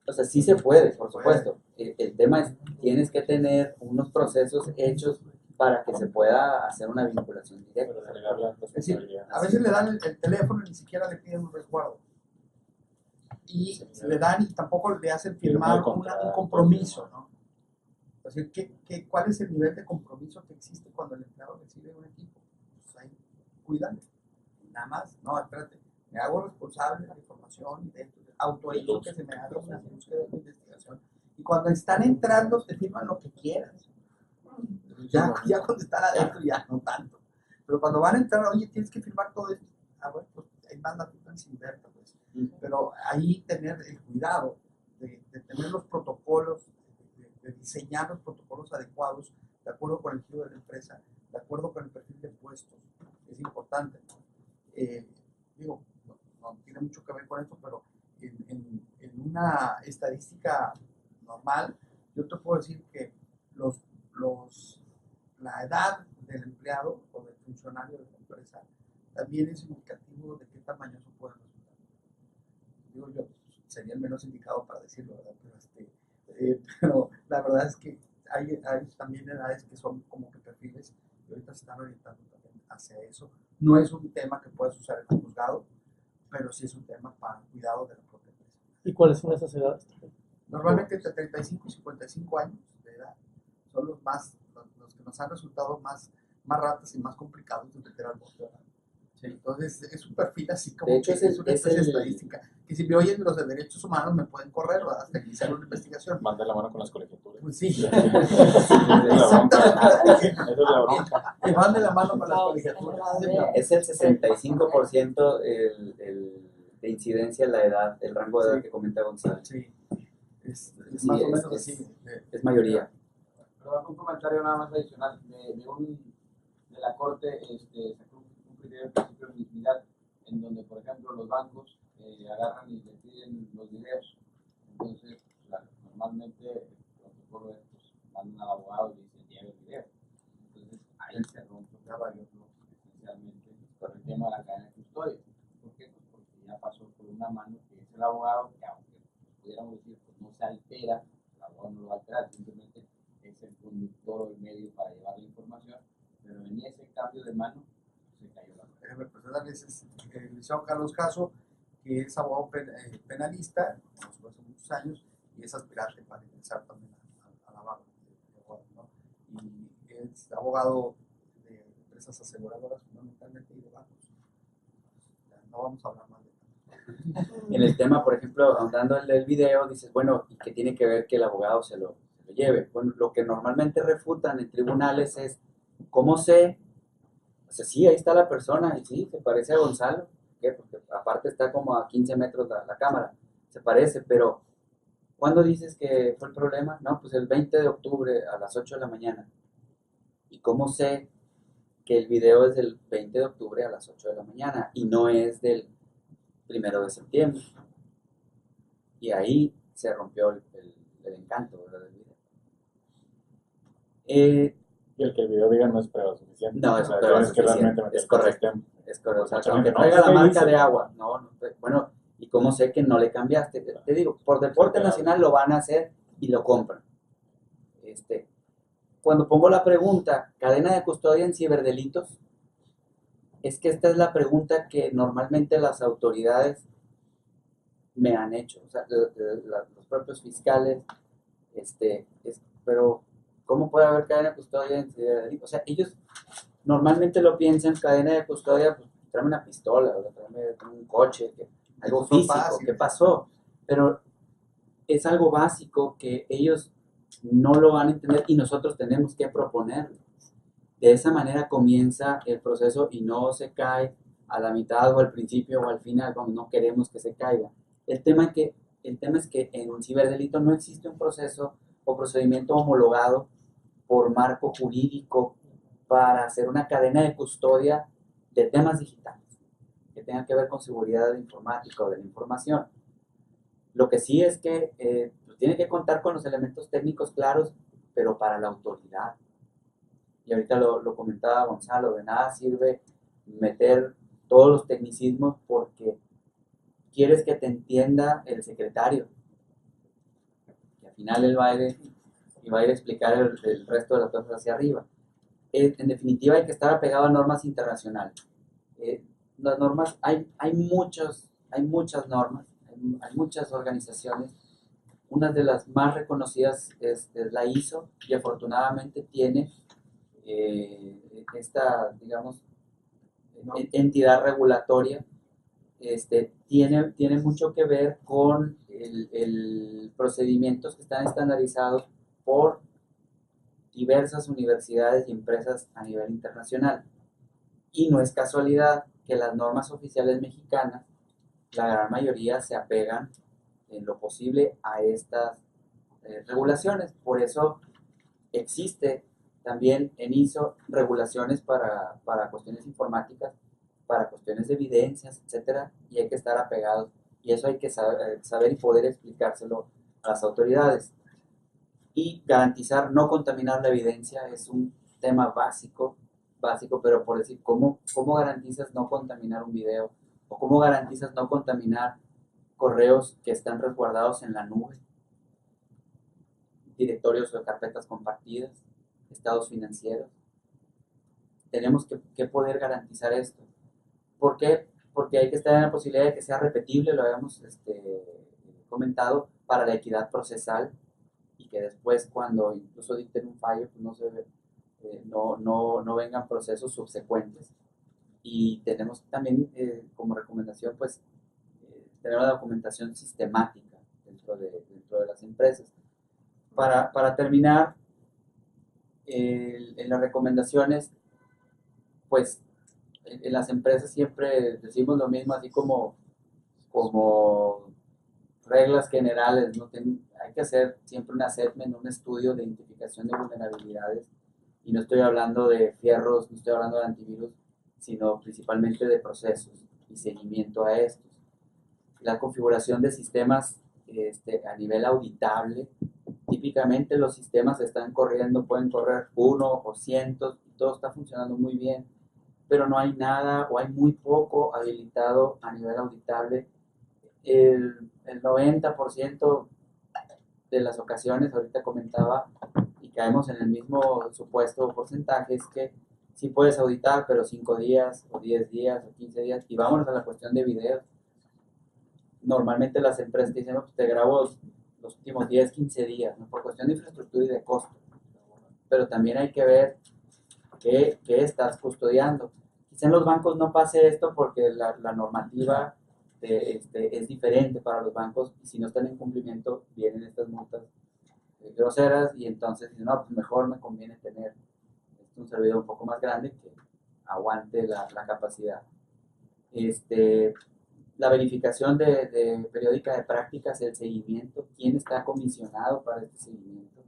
O sea, sí se puede, por supuesto. El tema es, tienes que tener unos procesos hechos para que se pueda hacer una vinculación directa. Es decir, a veces le dan el teléfono y ni siquiera le piden un resguardo. Y le dan y tampoco le hacen firmar un compromiso, ¿no? Es decir, ¿cuál es el nivel de compromiso que existe cuando el empleado recibe un equipo? Pues ahí, cuídale. Nada más, no, espérate, me hago responsable de la información y de esto, autoayudo que se me haga una búsqueda de investigación. Y cuando están entrando, te firman lo que quieras. Ya cuando están adentro, ya no tanto. Pero cuando van a entrar, oye, tienes que firmar todo esto. Ah, bueno, pues ahí manda tu plan sin verlo, pues. Pero ahí tener el cuidado de tener los protocolos, de diseñar los protocolos adecuados, de acuerdo con el giro de la empresa, de acuerdo con el perfil de puestos, es importante, ¿no? Digo, no tiene mucho que ver con esto, pero en una estadística normal, yo te puedo decir que la edad del empleado o del funcionario de la empresa también es indicativo de qué tamañoso puede resultar. Digo yo, sería el menos indicado para decirlo, ¿verdad? Pero la verdad es que hay también edades que son como que perfiles y ahorita se están orientando también hacia eso. No es un tema que puedas usar en el juzgado, pero sí es un tema para el cuidado de la propia empresa. ¿Y cuáles son esas edades? Normalmente entre 35 y 55 años de edad son los que nos han resultado más ratas y más complicados de meter al bote. Sí. Entonces es un perfil así como De hecho, que es una especie de estadística. Que si me oyen los de derechos humanos me pueden correr, ¿verdad? Hasta iniciar una investigación. Manda la mano con las colegiaturas. Pues sí. Esa es la bronca. Que mande la mano con las colegiaturas. Es el 65% de incidencia en la edad, el rango de edad que comenta Gonzalo. Sí. Es Sí, más o menos así. Es mayoría. Perdón, un comentario nada más adicional. De la Corte sacó un criterio de principio de mismidad, en donde, por ejemplo, los bancos agarran y le piden los videos. Entonces, normalmente, el protocolo es, pues, mandan al abogado y le dicen, lleve el video. Entonces, ahí se rompe esencialmente por el tema de la cadena de custodia. ¿Por qué? Pues porque ya pasó por una mano que es el abogado, que aunque pudiéramos decir, pues no se altera, el abogado no lo va a alterar, simplemente es el conductor o el medio para llevar la información, pero en ese cambio de mano se cayó la mano. Déjame presentarles el licenciado Carlos Caso, que es abogado penalista, conozco hace muchos años, y es aspirante para ingresar también a la barra de abogados, ¿no? Y es abogado de empresas aseguradoras fundamentalmente y de bancos. Ya, no vamos a hablar más de eso. En el tema, por ejemplo, ahondando en el video, dices, bueno, ¿y qué tiene que ver que el abogado se lo lleve? Bueno, lo que normalmente refutan en tribunales es, ¿cómo sé? O sea, sí, ahí está la persona, y sí, se parece a Gonzalo. ¿Por qué? Porque aparte está como a 15 metros la cámara, se parece, pero ¿cuándo dices que fue el problema? No, pues el 20 de octubre a las 8 de la mañana. ¿Y cómo sé que el video es del 20 de octubre a las 8 de la mañana y no es del 1 de septiembre? Y ahí se rompió el encanto, ¿verdad? Del video. Y el que el video diga no es prueba suficiente. No, es prueba tienes que suficiente. realmente meter Es correcto. el sistema. Es correcto. O sea, Mucha aunque gente, traiga no, la es que marca dice. de agua. No, bueno, ¿y cómo sé que no le cambiaste? Te digo, por deporte nacional lo van a hacer y lo compran. Cuando pongo la pregunta, cadena de custodia en ciberdelitos, es que esta es la pregunta que normalmente las autoridades me han hecho, o sea, los propios fiscales, pero ¿cómo puede haber cadena de custodia en ciberdelitos? O sea, ellos normalmente lo piensan, cadena de custodia, pues tráeme una pistola, o tráeme un coche, algo físico, ¿qué pasó? Pero es algo básico que ellos no lo van a entender y nosotros tenemos que proponerlo. De esa manera comienza el proceso y no se cae a la mitad o al principio o al final, cuando no queremos que se caiga. El tema es que en un ciberdelito no existe un proceso o procedimiento homologado por marco jurídico para hacer una cadena de custodia de temas digitales que tengan que ver con seguridad informática o de la información. Lo que sí es que tiene que contar con los elementos técnicos claros, pero para la autoridad. Y ahorita lo comentaba Gonzalo, de nada sirve meter todos los tecnicismos porque quieres que te entienda el secretario. Y al final él va a ir a explicar el resto de las cosas hacia arriba. En definitiva hay que estar apegado a normas internacionales. Las normas, hay muchas normas, hay muchas organizaciones. Una de las más reconocidas es la ISO y afortunadamente tiene esta, digamos, entidad regulatoria. Tiene mucho que ver con el procedimientos que están estandarizados por diversas universidades y empresas a nivel internacional. Y no es casualidad que las normas oficiales mexicanas, la gran mayoría se apegan en lo posible a estas regulaciones. Por eso existe también en ISO regulaciones para cuestiones informáticas, para cuestiones de evidencias, etcétera, y hay que estar apegados. Y eso hay que saber y poder explicárselo a las autoridades. Y garantizar no contaminar la evidencia es un tema básico, pero por decir, ¿cómo garantizas no contaminar un video? ¿O cómo garantizas no contaminar correos que están resguardados en la nube? Directorios o carpetas compartidas, estados financieros. Tenemos que poder garantizar esto. ¿Por qué? Porque hay que estar en la posibilidad de que sea repetible, lo habíamos comentado, para la equidad procesal, y que después, cuando incluso dicten un fallo, pues no vengan procesos subsecuentes. Y tenemos también como recomendación, pues, tener una documentación sistemática dentro de las empresas. Para terminar, en las recomendaciones, pues, en las empresas siempre decimos lo mismo, así como reglas generales, ¿no? Hay que hacer siempre un assessment, un estudio de identificación de vulnerabilidades, y no estoy hablando de fierros, no estoy hablando de antivirus, sino principalmente de procesos y seguimiento a estos. La configuración de sistemas a nivel auditable, típicamente los sistemas están corriendo, pueden correr 1 o cientos, y todo está funcionando muy bien, pero no hay nada o hay muy poco habilitado a nivel auditable. El 90% de las ocasiones, ahorita comentaba, y caemos en el mismo supuesto porcentaje, es que sí puedes auditar, pero 5 días, o 10 días, o 15 días, y vámonos a la cuestión de videos. Normalmente las empresas dicen, pues te grabo los últimos 10, 15 días, ¿no? Por cuestión de infraestructura y de costo. Pero también hay que ver qué estás custodiando. Quizá en los bancos no pase esto porque la normativa es diferente para los bancos, y si no están en cumplimiento vienen estas multas groseras, y entonces dicen, no, pues mejor me conviene tener un servidor un poco más grande que aguante la capacidad. La verificación periódica de prácticas, el seguimiento, quién está comisionado para este seguimiento,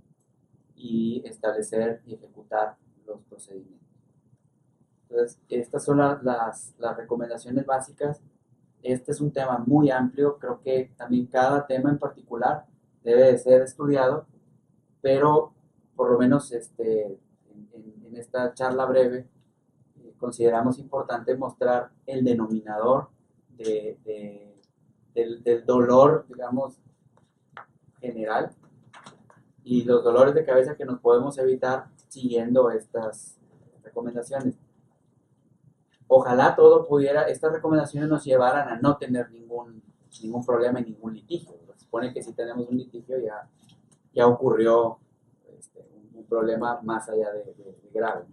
y establecer y ejecutar los procedimientos. Entonces, estas son las recomendaciones básicas. Este es un tema muy amplio, creo que también cada tema en particular debe de ser estudiado, pero por lo menos en esta charla breve consideramos importante mostrar el denominador del dolor, digamos, general, y los dolores de cabeza que nos podemos evitar siguiendo estas recomendaciones. Ojalá estas recomendaciones nos llevaran a no tener ningún problema y ningún litigio. Se supone que si tenemos un litigio ya ocurrió un problema más allá de grave.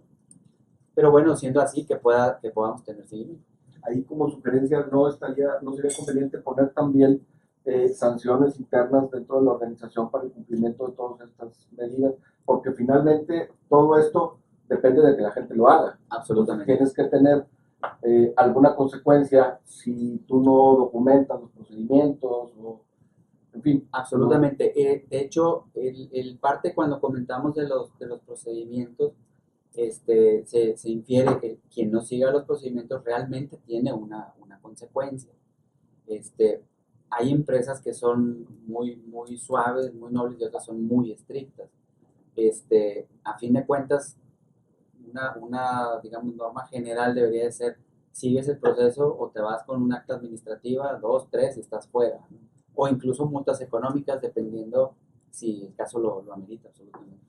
Pero bueno, siendo así, que podamos tener seguimiento. Ahí como sugerencia no sería conveniente poner también sanciones internas dentro de la organización para el cumplimiento de todas estas medidas, porque finalmente todo esto depende de que la gente lo haga. Absolutamente. Tienes que tener alguna consecuencia si tú no documentas los procedimientos, o, en fin. Absolutamente. De hecho, el parte cuando comentamos de los procedimientos, se infiere que quien no siga los procedimientos realmente tiene una consecuencia. Hay empresas que son muy, muy suaves, muy nobles, y otras son muy estrictas. A fin de cuentas, una digamos, norma general debería de ser: sigues el proceso o te vas con un acta administrativa, 2, 3 y estás fuera, ¿no? O incluso multas económicas, dependiendo si el caso lo amerita, absolutamente.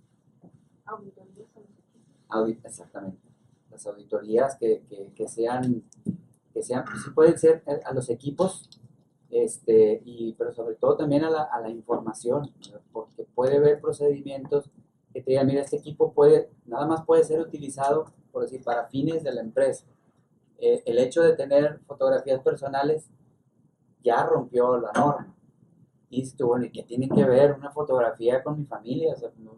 Exactamente. Las auditorías que sean, pues sí pueden ser a los equipos, pero sobre todo también a la información, ¿no? Porque puede haber procedimientos que te digan, mira, este equipo nada más puede ser utilizado, por decir, para fines de la empresa. El hecho de tener fotografías personales ya rompió la norma. Y dices tú, bueno, ¿y qué tiene que ver una fotografía con mi familia? O sea, no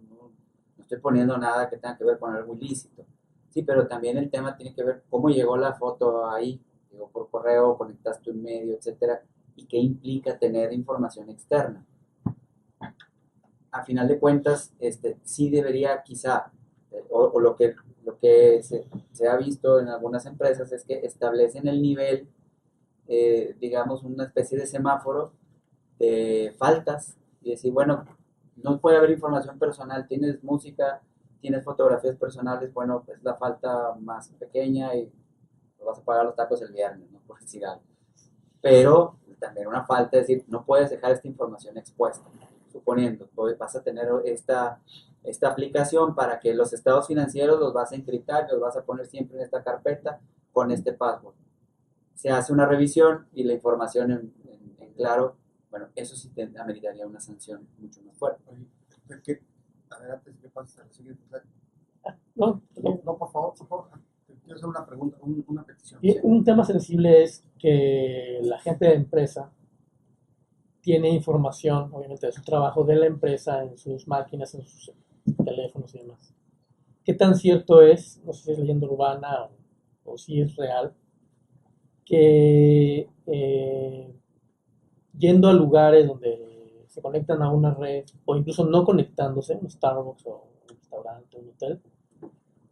estoy poniendo nada que tenga que ver con algo ilícito. Sí, pero también el tema tiene que ver cómo llegó la foto ahí, llegó por correo, conectaste un medio, etcétera, y qué implica tener información externa. A final de cuentas, sí debería quizá, o lo que se ha visto en algunas empresas es que establecen el nivel, digamos, una especie de semáforo de faltas y decir, bueno, no puede haber información personal, tienes música, tienes fotografías personales, bueno, pues la falta más pequeña y vas a pagar los tacos el viernes, ¿no? Por decir algo. Pero también una falta es decir, no puedes dejar esta información expuesta. Suponiendo, vas a tener esta aplicación para que los estados financieros los vas a encriptar, los vas a poner siempre en esta carpeta con este password. Se hace una revisión y la información en claro, bueno, eso sí te ameritaría una sanción mucho más fuerte. Adelante, si me pasas a la siguiente slide. No, No, por favor. Te quiero hacer una pregunta, una petición. y un tema sensible es que la gente de empresa tiene información, obviamente, de su trabajo de la empresa en sus máquinas, en sus teléfonos y demás. ¿Qué tan cierto es, no sé si es leyenda urbana o si es real, que yendo a lugares donde se conectan a una red, o incluso no conectándose, un Starbucks o un restaurante, un hotel,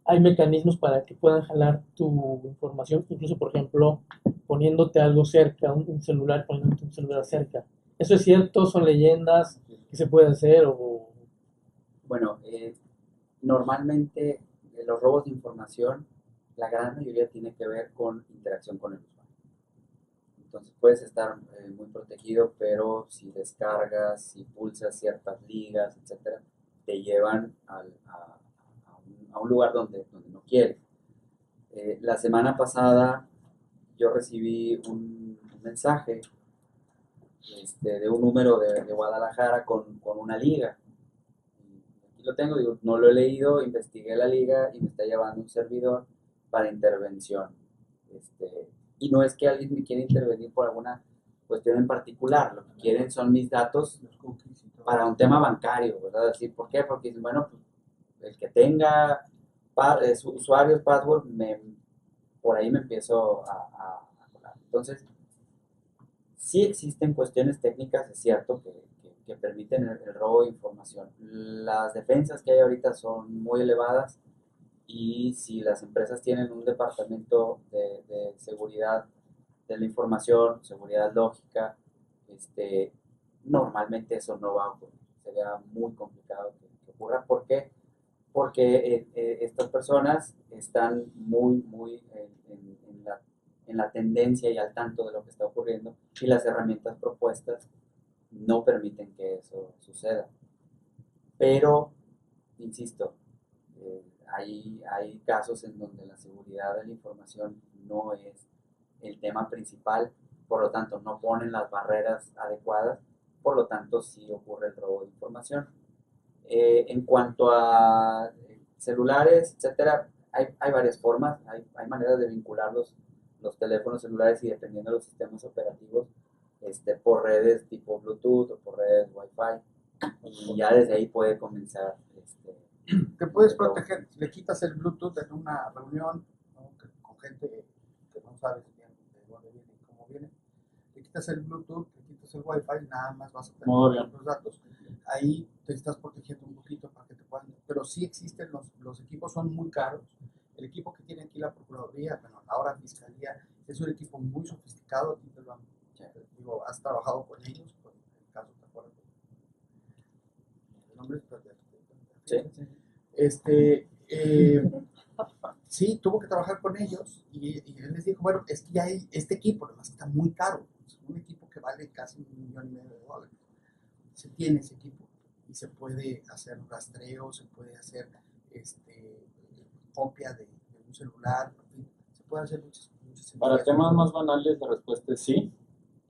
hay mecanismos para que puedan jalar tu información, incluso, por ejemplo, poniéndote algo cerca, un celular, poniéndote un celular cerca? ¿Eso es cierto? ¿Son leyendas? ¿Qué se puede hacer? O... Bueno, normalmente los robos de información, la gran mayoría tiene que ver con interacción con el usuario. Entonces puedes estar muy protegido, pero si descargas, si pulsas ciertas ligas, etcétera, te llevan a un lugar donde no quieres. La semana pasada yo recibí un mensaje de un número de Guadalajara con una liga. Aquí lo tengo, digo, no lo he leído, investigué la liga y me está llevando un servidor para intervención. Y no es que alguien me quiera intervenir por alguna cuestión en particular, lo que quieren son mis datos para un tema bancario, ¿verdad? Decir, ¿por qué? Porque dicen, bueno, pues, el que tenga usuarios, password, por ahí me empiezo a colar. Entonces, sí existen cuestiones técnicas, es cierto, que permiten el robo de información. Las defensas que hay ahorita son muy elevadas y si las empresas tienen un departamento de seguridad de la información, seguridad lógica, normalmente eso no va a ocurrir. Sería muy complicado que ocurra. ¿Por qué? Porque estas personas están muy en la tendencia y al tanto de lo que está ocurriendo y las herramientas propuestas no permiten que eso suceda. Pero, insisto, hay casos en donde la seguridad de la información no es el tema principal, por lo tanto no ponen las barreras adecuadas, por lo tanto sí ocurre el robo de información. En cuanto a celulares, etcétera, hay varias formas, hay maneras de vincular los teléfonos celulares y dependiendo de los sistemas operativos, por redes tipo Bluetooth o por redes Wi-Fi, y ya desde ahí puede comenzar. Te puedes proteger, le quitas el Bluetooth en una reunión, ¿no? Con gente que no sabes bien de dónde viene y cómo viene. Le quitas el Bluetooth, le quitas el Wi-Fi, nada más vas a tener los datos. Ahí te estás protegiendo un poquito para que te puedan. Pero sí existen, los equipos son muy caros. El equipo que tiene aquí la Procuraduría, bueno, ahora Fiscalía, es un equipo muy sofisticado. Aquí te lo han, digo, has trabajado con ellos, por el caso, ¿te acuerdas? El nombre es sí, tuvo que trabajar con ellos y él les dijo, bueno, es que ya hay este equipo, además está muy caro, es un equipo que vale casi $1,500,000. Se tiene ese equipo y se puede hacer rastreo, se puede hacer copia de un celular, en fin, se puede hacer muchas Para temas más banales, la respuesta es sí.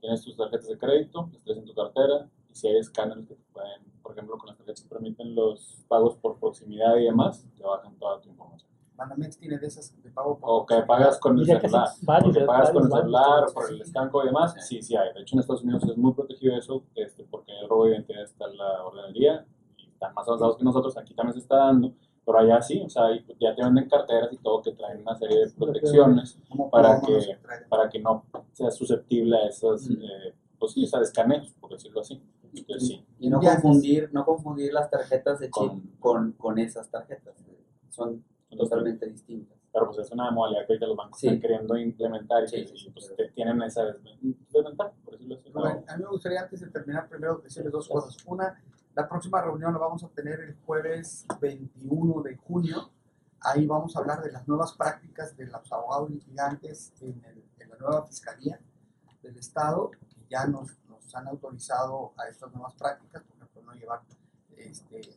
Tienes tus tarjetas de crédito, las traes en tu cartera, y si hay escáneres que te pueden, por ejemplo, con las tarjetas que permiten los pagos por proximidad y demás, te bajan toda tu información. Banamex tiene de esas de pago por o que pagas con el celular, varios, o que pagas con el celular, o varios, por el escanco y demás, sí hay. De hecho, en Estados Unidos es muy protegido eso, porque el robo de identidad está en la orden del día, y están más avanzados que nosotros, aquí también se está dando, Pero allá sí, o sea, ya te venden carteras y todo que traen una serie de protecciones Como para plomos, que, etcétera. para que no seas susceptible a esos, pues sí, a escaneos, por decirlo así. Entonces, sí. Y no Viajes. confundir las tarjetas de chip con esas tarjetas. Son totalmente distintas. Pero pues es una modalidad que ahorita los bancos Sí. están queriendo implementar y, Sí, y, sí, pues sí. tienen esa desventaja, por decirlo así. Bueno, a mí me gustaría antes de terminar primero decirles dos cosas. Una, la próxima reunión la vamos a tener el jueves 21 de junio. Ahí vamos a hablar de las nuevas prácticas de los abogados litigantes en la nueva Fiscalía del Estado, que ya nos han autorizado a estas nuevas prácticas, por ejemplo, no llevar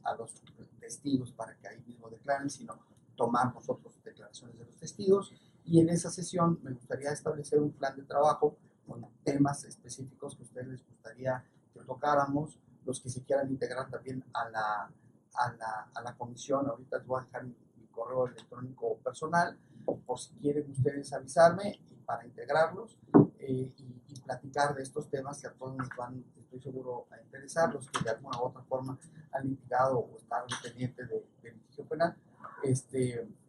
a los testigos para que ahí mismo declaren, sino tomar nosotros declaraciones de los testigos. Y en esa sesión me gustaría establecer un plan de trabajo con temas específicos que a ustedes les gustaría que tocáramos, los que se quieran integrar también a la comisión. Ahorita les voy a dejar mi correo electrónico personal, por si quieren ustedes avisarme para integrarlos y platicar de estos temas que a todos nos van, estoy seguro, a interesar, los que de alguna u otra forma han litigado o están pendientes de litigio penal.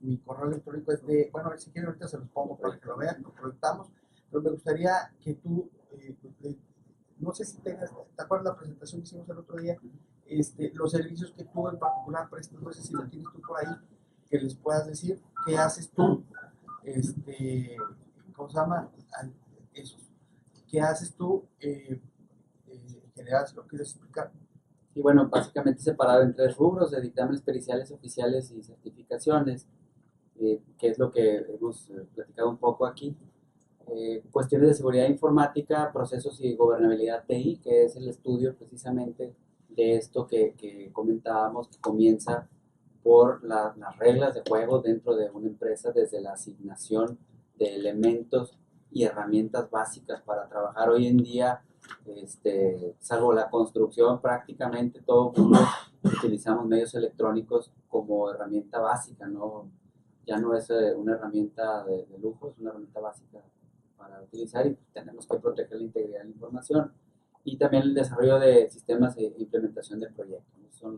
Mi correo electrónico es bueno, a ver si quieren ahorita se los pongo para que lo vean, lo proyectamos, pero me gustaría que tú, no sé si tengas, ¿te acuerdas la presentación que hicimos el otro día? Los servicios que tú en particular prestas, no sé si lo tienes tú por ahí, que les puedas decir qué haces tú, ¿cómo se llama? Esos. ¿Qué haces tú en general, si lo quieres explicar? Y bueno, básicamente separado en 3 rubros de dictámenes periciales, oficiales y certificaciones, que es lo que hemos platicado un poco aquí. Cuestiones de seguridad informática, procesos y gobernabilidad TI, que es el estudio precisamente de esto que comentábamos, que comienza por las reglas de juego dentro de una empresa, desde la asignación de elementos y herramientas básicas para trabajar. Hoy en día, salvo la construcción, prácticamente todo mundo utilizamos medios electrónicos como herramienta básica, ¿no? Ya no es una herramienta de lujo, es una herramienta básica para utilizar, y tenemos que proteger la integridad de la información. Y también el desarrollo de sistemas de implementación de proyectos, ¿no? Son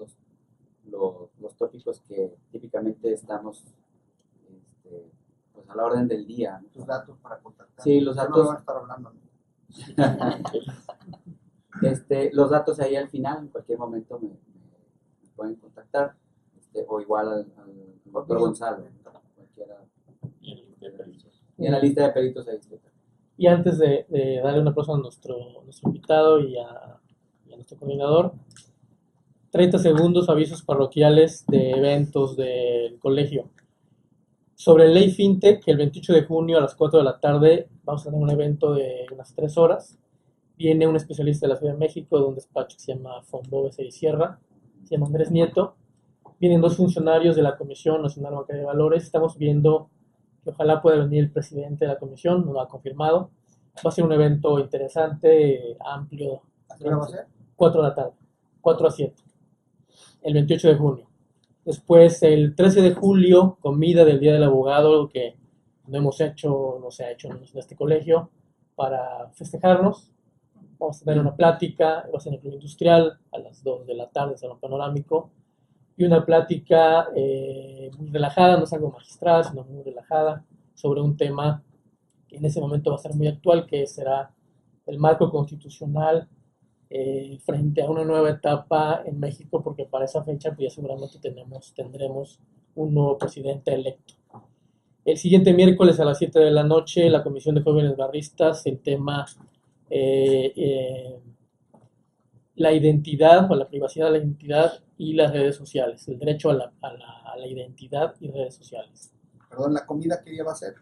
los tópicos que típicamente estamos pues a la orden del día, ¿no? Tus datos para contactar. Sí, los datos. No van a estar hablando. Los datos ahí al final, en cualquier momento me pueden contactar, o igual al doctor Gonzalo, cualquiera. Y en la lista de peritos ahí está. Y antes de darle un aplauso a nuestro invitado y a nuestro coordinador, 30 segundos, avisos parroquiales de eventos del colegio. Sobre Ley FinTech, el 28 de junio a las 4 de la tarde vamos a tener un evento de unas 3 horas. Viene un especialista de la Ciudad de México de un despacho que se llama Fondo y Sierra, se llama Andrés Nieto. Vienen 2 funcionarios de la Comisión Nacional Bancaria de Valores. Estamos viendo que ojalá pueda venir el presidente de la comisión, no lo ha confirmado. Va a ser un evento interesante, amplio. ¿A qué hora va a ser? 4 de la tarde, 4 a 7, el 28 de junio. Después, el 13 de julio, comida del Día del Abogado, que no se ha hecho en este colegio, para festejarnos. Vamos a tener una plática, va a ser en el Club Industrial, a las 2 de la tarde, Salón Panorámico, y una plática muy relajada, no es algo magistral, sino muy relajada, sobre un tema que en ese momento va a ser muy actual, que será el marco constitucional frente a una nueva etapa en México, porque para esa fecha pues ya seguramente tendremos un nuevo presidente electo. El siguiente miércoles a las 7 de la noche, la Comisión de Jóvenes Barristas, el tema la identidad o la privacidad de la identidad y las redes sociales, el derecho a la identidad y redes sociales. Perdón, ¿la comida qué día va a ser?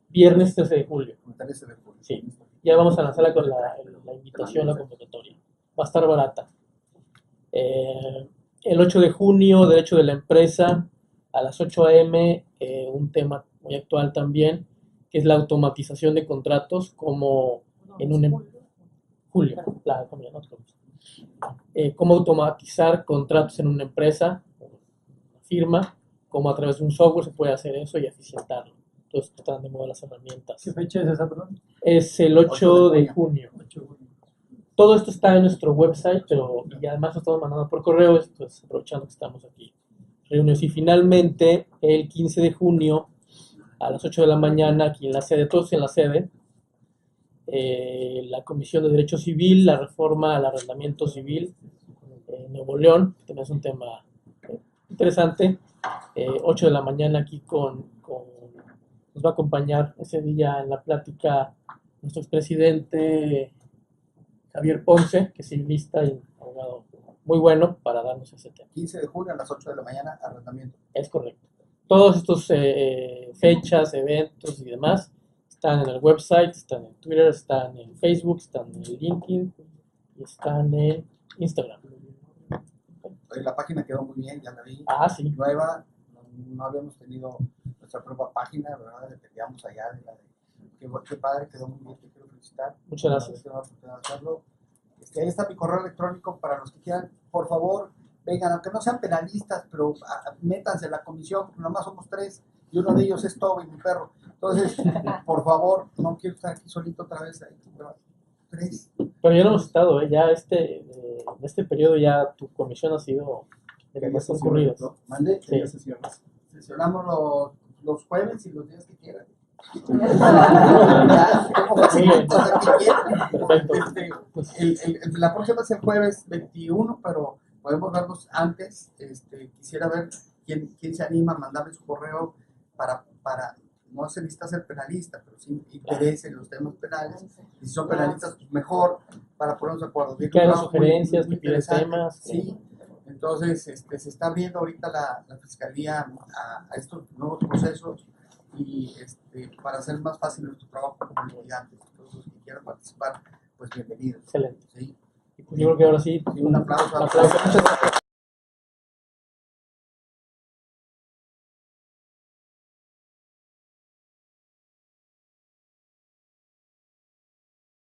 Viernes 13 de julio. 13 de julio. Sí, ya vamos a lanzarla con la invitación, la convocatoria. Va a estar barata. El 8 de junio, Derecho de la Empresa, a las 8 a.m., un tema muy actual también, que es la automatización de contratos, como en un... Julio, la comida, no cómo automatizar contratos en una empresa, una firma, cómo a través de un software se puede hacer eso y eficientarlo. Entonces están de moda las herramientas. ¿Qué fecha es esa, perdón? Es el 8 de junio. Todo esto está en nuestro website, pero y además lo estamos mandando por correo, pues aprovechando que estamos aquí reuniones. Y finalmente, el 15 de junio, a las 8 de la mañana, aquí en la sede, todos en la sede, la Comisión de Derecho Civil, la reforma al arrendamiento civil en Nuevo León, que también es un tema interesante. 8 de la mañana aquí nos va a acompañar ese día en la plática nuestro expresidente Javier Ponce, que es civilista y abogado muy bueno para darnos ese tema. 15 de junio a las 8 de la mañana, arrendamiento. Es correcto. Todos estos fechas, eventos y demás están en el website, están en Twitter, están en Facebook, están en LinkedIn y están en Instagram. La página quedó muy bien, ya la vi. Ah, sí. Nueva, no habíamos tenido nuestra propia página, ¿verdad? Dependíamos allá de la de. Qué padre, quedó muy bien, te quiero felicitar. Muchas gracias. Ahí está mi correo electrónico para los que quieran. Por favor, vengan, aunque no sean penalistas, pero métanse en la comisión, porque nomás somos 3 y uno de ellos es Toby, mi perro. Entonces, por favor, no quiero estar aquí solito otra vez. Ahí, 3. Pero ya no hemos estado, ya en este periodo ya tu comisión ha sido de más concurridas. ¿Mande? Sí. Sesionamos los jueves y los días que quieran. Perfecto. La próxima es el jueves 21, pero podemos verlos antes. Quisiera ver quién se anima a mandarme su correo para no se necesita ser penalista, pero sí interés en los temas penales. Y si son penalistas, pues mejor, para ponernos de acuerdo. Que hagan sugerencias, que piden temas. Sí. Entonces, se está abriendo ahorita la Fiscalía a estos nuevos procesos y para hacer más fácil nuestro trabajo como litigantes. Todos los que quieran participar, pues bienvenidos. Excelente. ¿Sí? Y pues yo creo que ahora sí, Un aplauso. Muchas gracias.